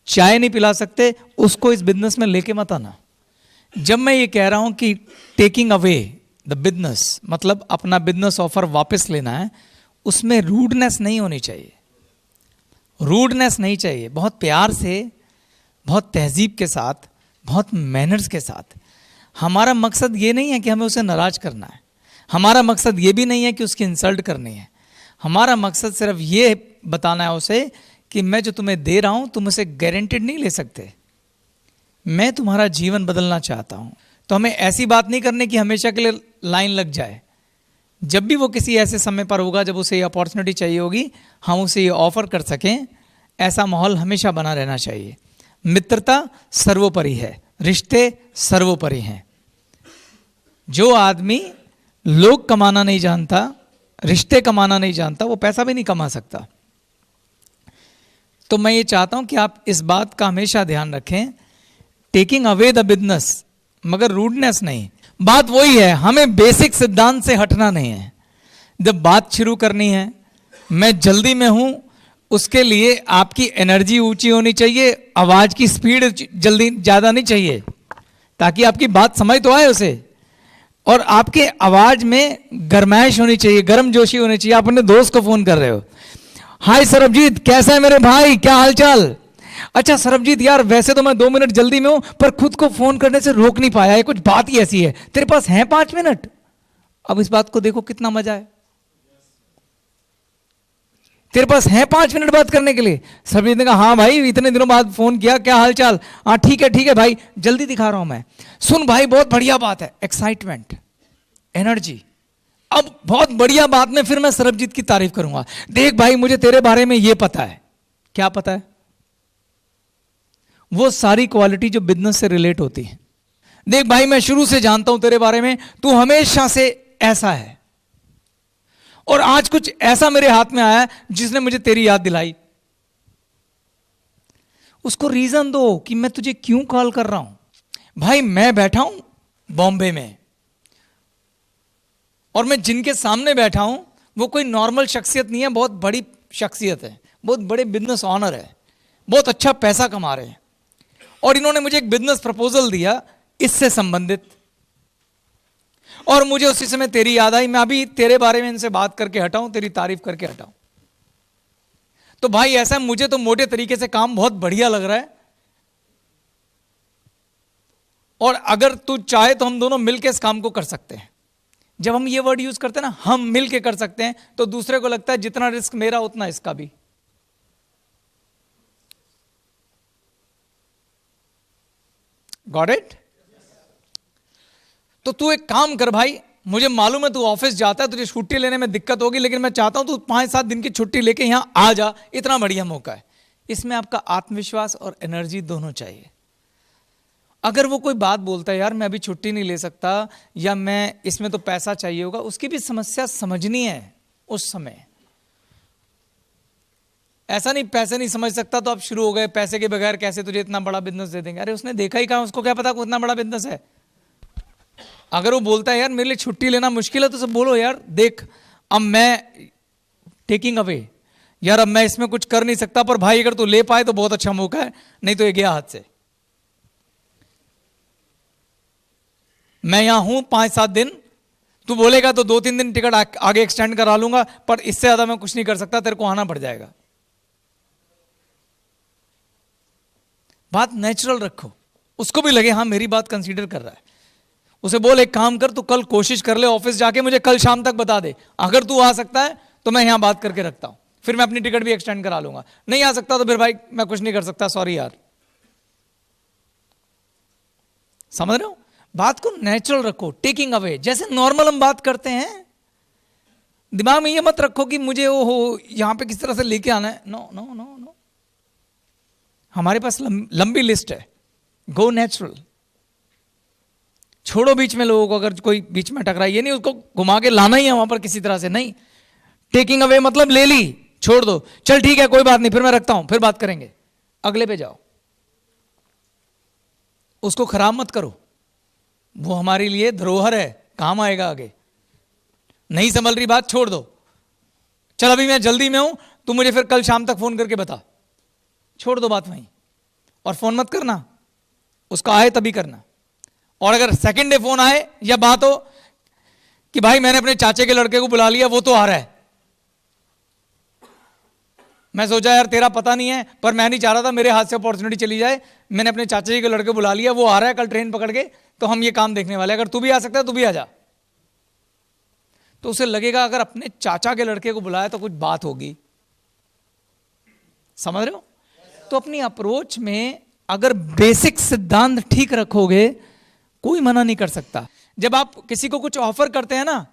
चाय नहीं पिला सकते, उसको इस बिजनेस में लेके मत आना। जब मैं ये कह रहा हूं कि टेकिंग अवे द बिजनेस, मतलब अपना बिजनेस ऑफर वापस लेना है, उसमें रूडनेस नहीं होनी चाहिए, रूडनेस नहीं चाहिए। बहुत प्यार से, बहुत तहजीब के साथ, बहुत मैनर्स के साथ। हमारा मकसद ये नहीं है कि हमें उसे नाराज करना है, हमारा मकसद ये भी नहीं है कि उसकी इंसल्ट करनी है। हमारा मकसद सिर्फ ये बताना है उसे कि मैं जो तुम्हें दे रहा हूं तुम उसे गारंटेड नहीं ले सकते, मैं तुम्हारा जीवन बदलना चाहता हूं। तो हमें ऐसी बात नहीं करनी कि हमेशा के लिए लाइन लग जाए। जब भी वो किसी ऐसे समय पर होगा जब उसे ये अपॉर्चुनिटी चाहिए होगी, हम उसे ये ऑफर कर सकें, ऐसा माहौल हमेशा बना रहना चाहिए। मित्रता सर्वोपरि है, रिश्ते सर्वोपरि हैं। जो आदमी लोग कमाना नहीं जानता, रिश्ते कमाना नहीं जानता, वो पैसा भी नहीं कमा सकता। तो मैं ये चाहता हूं कि आप इस बात का हमेशा ध्यान रखें, टेकिंग अवे द बिजनेस, मगर रूडनेस नहीं। बात वही है, हमें बेसिक सिद्धांत से हटना नहीं है। जब बात शुरू करनी है, मैं जल्दी में हूं, उसके लिए आपकी एनर्जी ऊंची होनी चाहिए, आवाज की स्पीड जल्दी ज्यादा नहीं चाहिए, ताकि आपकी बात समझ तो आए उसे। और आपके आवाज में गरमाइश होनी चाहिए, गर्मजोशी होनी चाहिए। आप अपने दोस्त को फोन कर रहे हो, हाय सरबजीत कैसा है मेरे भाई, क्या हालचाल। अच्छा सरबजीत यार वैसे तो मैं 2 मिनट जल्दी में हूं, पर खुद को फोन करने से रोक नहीं पाया, ये कुछ बात ही ऐसी है, तेरे पास है 5 मिनट। अब इस बात को देखो कितना मजा है, तेरे पास है 5 मिनट बात करने के लिए। सरबजीत ने कहा हाँ भाई इतने दिनों बाद फोन किया, क्या हालचाल। हाँ ठीक है भाई, जल्दी दिखा रहा हूं मैं। सुन भाई बहुत बढ़िया बात है, एक्साइटमेंट, एनर्जी। अब बहुत बढ़िया बात में फिर मैं सरबजीत की तारीफ करूंगा, देख भाई मुझे तेरे बारे में ये पता है। क्या पता है? वो सारी क्वालिटी जो बिजनेस से रिलेट होती है। देख भाई मैं शुरू से जानता हूं तेरे बारे में, तू हमेशा से ऐसा है, और आज कुछ ऐसा मेरे हाथ में आया जिसने मुझे तेरी याद दिलाई। उसको रीजन दो कि मैं तुझे क्यों कॉल कर रहा हूं। भाई मैं बैठा हूं बॉम्बे में, और मैं जिनके सामने बैठा हूं वो कोई नॉर्मल शख्सियत नहीं है, बहुत बड़ी शख्सियत है, बहुत बड़े बिजनेस ऑनर है, बहुत अच्छा पैसा कमा रहे हैं। और इन्होंने मुझे एक बिजनेस प्रपोजल दिया इससे संबंधित, और मुझे उसी समय तेरी याद आई। मैं अभी तेरे बारे में इनसे बात करके हटाऊं, तेरी तारीफ करके हटाऊं। तो भाई ऐसा मुझे तो मोटे तरीके से काम बहुत बढ़िया लग रहा है, और अगर तू चाहे तो हम दोनों मिलकर इस काम को कर सकते हैं। जब हम ये वर्ड यूज करते हैं ना, हम मिलकर कर सकते हैं, तो दूसरे को लगता है जितना रिस्क मेरा उतना इसका भी। Got it? तो तू एक काम कर भाई, मुझे मालूम है तू ऑफिस जाता है, तुझे छुट्टी लेने में दिक्कत होगी, लेकिन मैं चाहता हूं तू 5-7 दिन की छुट्टी लेके यहां आ जा, इतना बढ़िया मौका है। इसमें आपका आत्मविश्वास और एनर्जी दोनों चाहिए। अगर वो कोई बात बोलता है यार मैं अभी छुट्टी नहीं ले सकता, या मैं इसमें तो पैसा चाहिए होगा, उसकी भी समस्या समझनी है उस समय। ऐसा नहीं पैसे नहीं समझ सकता तो आप शुरू हो गए, पैसे के बगैर कैसे तुझे इतना बड़ा बिजनेस दे देंगे। अरे उसने देखा ही कहा, उसको क्या पता इतना बड़ा बिजनेस है। अगर वो बोलता है यार मेरे लिए छुट्टी लेना मुश्किल है, तो सब बोलो यार देख अब मैं टेकिंग अवे, यार अब मैं इसमें कुछ कर नहीं सकता, पर भाई अगर तू ले पाए तो बहुत अच्छा मौका है, नहीं तो ये गया हाथ से। मैं यहां हूं 5-7 दिन, तू बोलेगा तो 2-3 दिन टिकट आगे एक्सटेंड करा लूंगा, पर इससे ज्यादा मैं कुछ नहीं कर सकता, तेरे को आना पड़ जाएगा। बात नेचुरल रखो, उसको भी लगे हाँ मेरी बात कंसीडर कर रहा है। उसे बोल एक काम कर, तू कल कोशिश कर ले ऑफिस जाके मुझे कल शाम तक बता दे, अगर तू आ सकता है तो मैं यहां बात करके रखता हूं, फिर मैं अपनी टिकट भी एक्सटेंड करा लूंगा। नहीं आ सकता तो फिर भाई मैं कुछ नहीं कर सकता, सॉरी यार। समझ रहे हो? बात को नेचुरल रखो, टेकिंग अवे, जैसे नॉर्मल हम बात करते हैं। दिमाग में ये मत रखो कि मुझे वो हो यहां पे किस तरह से लेके आना है। नो नो नो नो, हमारे पास लंबी लिस्ट है। गो नेचुरल, छोड़ो बीच में लोगों को, अगर कोई बीच में टकराए ये नहीं उसको घुमा के लाना ही है वहां पर किसी तरह से, नहीं। टेकिंग अवे मतलब ले ली, छोड़ दो, चल ठीक है कोई बात नहीं, फिर मैं रखता हूं, फिर बात करेंगे, अगले पे जाओ। उसको खराब मत करो, वो हमारे लिए धरोहर है, काम आएगा आगे। नहीं संभल रही बात, छोड़ दो, चल अभी मैं जल्दी में हूं, तू मुझे फिर कल शाम तक फोन करके बता, छोड़ दो बात वहीं। और फोन मत करना, उसका आए तभी करना। और अगर सेकंड डे फोन आए या बात हो कि भाई मैंने अपने चाचे के लड़के को बुला लिया, वो तो आ रहा है, मैं सोचा यार तेरा पता नहीं है, पर मैं नहीं चाह रहा था मेरे हाथ से अपॉर्चुनिटी चली जाए, मैंने अपने चाचा जी के लड़के बुला लिया, वो आ रहा है कल ट्रेन पकड़ के, तो हम ये काम देखने वाले, अगर तू भी आ सकता है तू भी आ जा। तो उसे लगेगा अगर अपने चाचा के लड़के को बुलाया तो कुछ बात होगी, समझ रहे हो? तो अपनी अप्रोच में अगर बेसिक सिद्धांत ठीक रखोगे, कोई मना नहीं कर सकता। जब आप किसी को कुछ ऑफर करते हैं ना,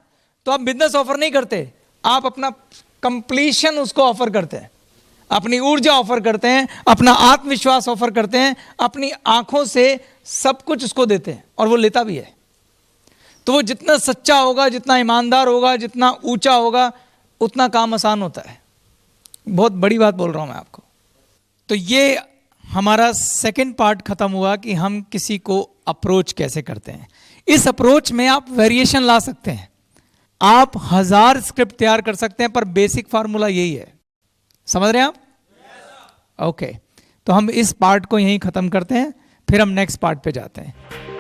तो आप बिजनेस ऑफर नहीं करते, आप अपना कंप्लीशन उसको ऑफर करते हैं, अपनी ऊर्जा ऑफर करते हैं, अपना आत्मविश्वास ऑफर करते हैं, अपनी आंखों से सब कुछ उसको देते हैं, और वो लेता भी है। तो वो जितना सच्चा होगा, जितना ईमानदार होगा, जितना ऊंचा होगा, उतना काम आसान होता है। बहुत बड़ी बात बोल रहा हूं मैं आपको। तो ये हमारा सेकंड पार्ट खत्म हुआ कि हम किसी को अप्रोच कैसे करते हैं। इस अप्रोच में आप वेरिएशन ला सकते हैं, आप 1000 स्क्रिप्ट तैयार कर सकते हैं, पर बेसिक फार्मूला यही है। समझ रहे हैं आप? ओके, तो हम इस पार्ट को यहीं खत्म करते हैं, फिर हम नेक्स्ट पार्ट पे जाते हैं।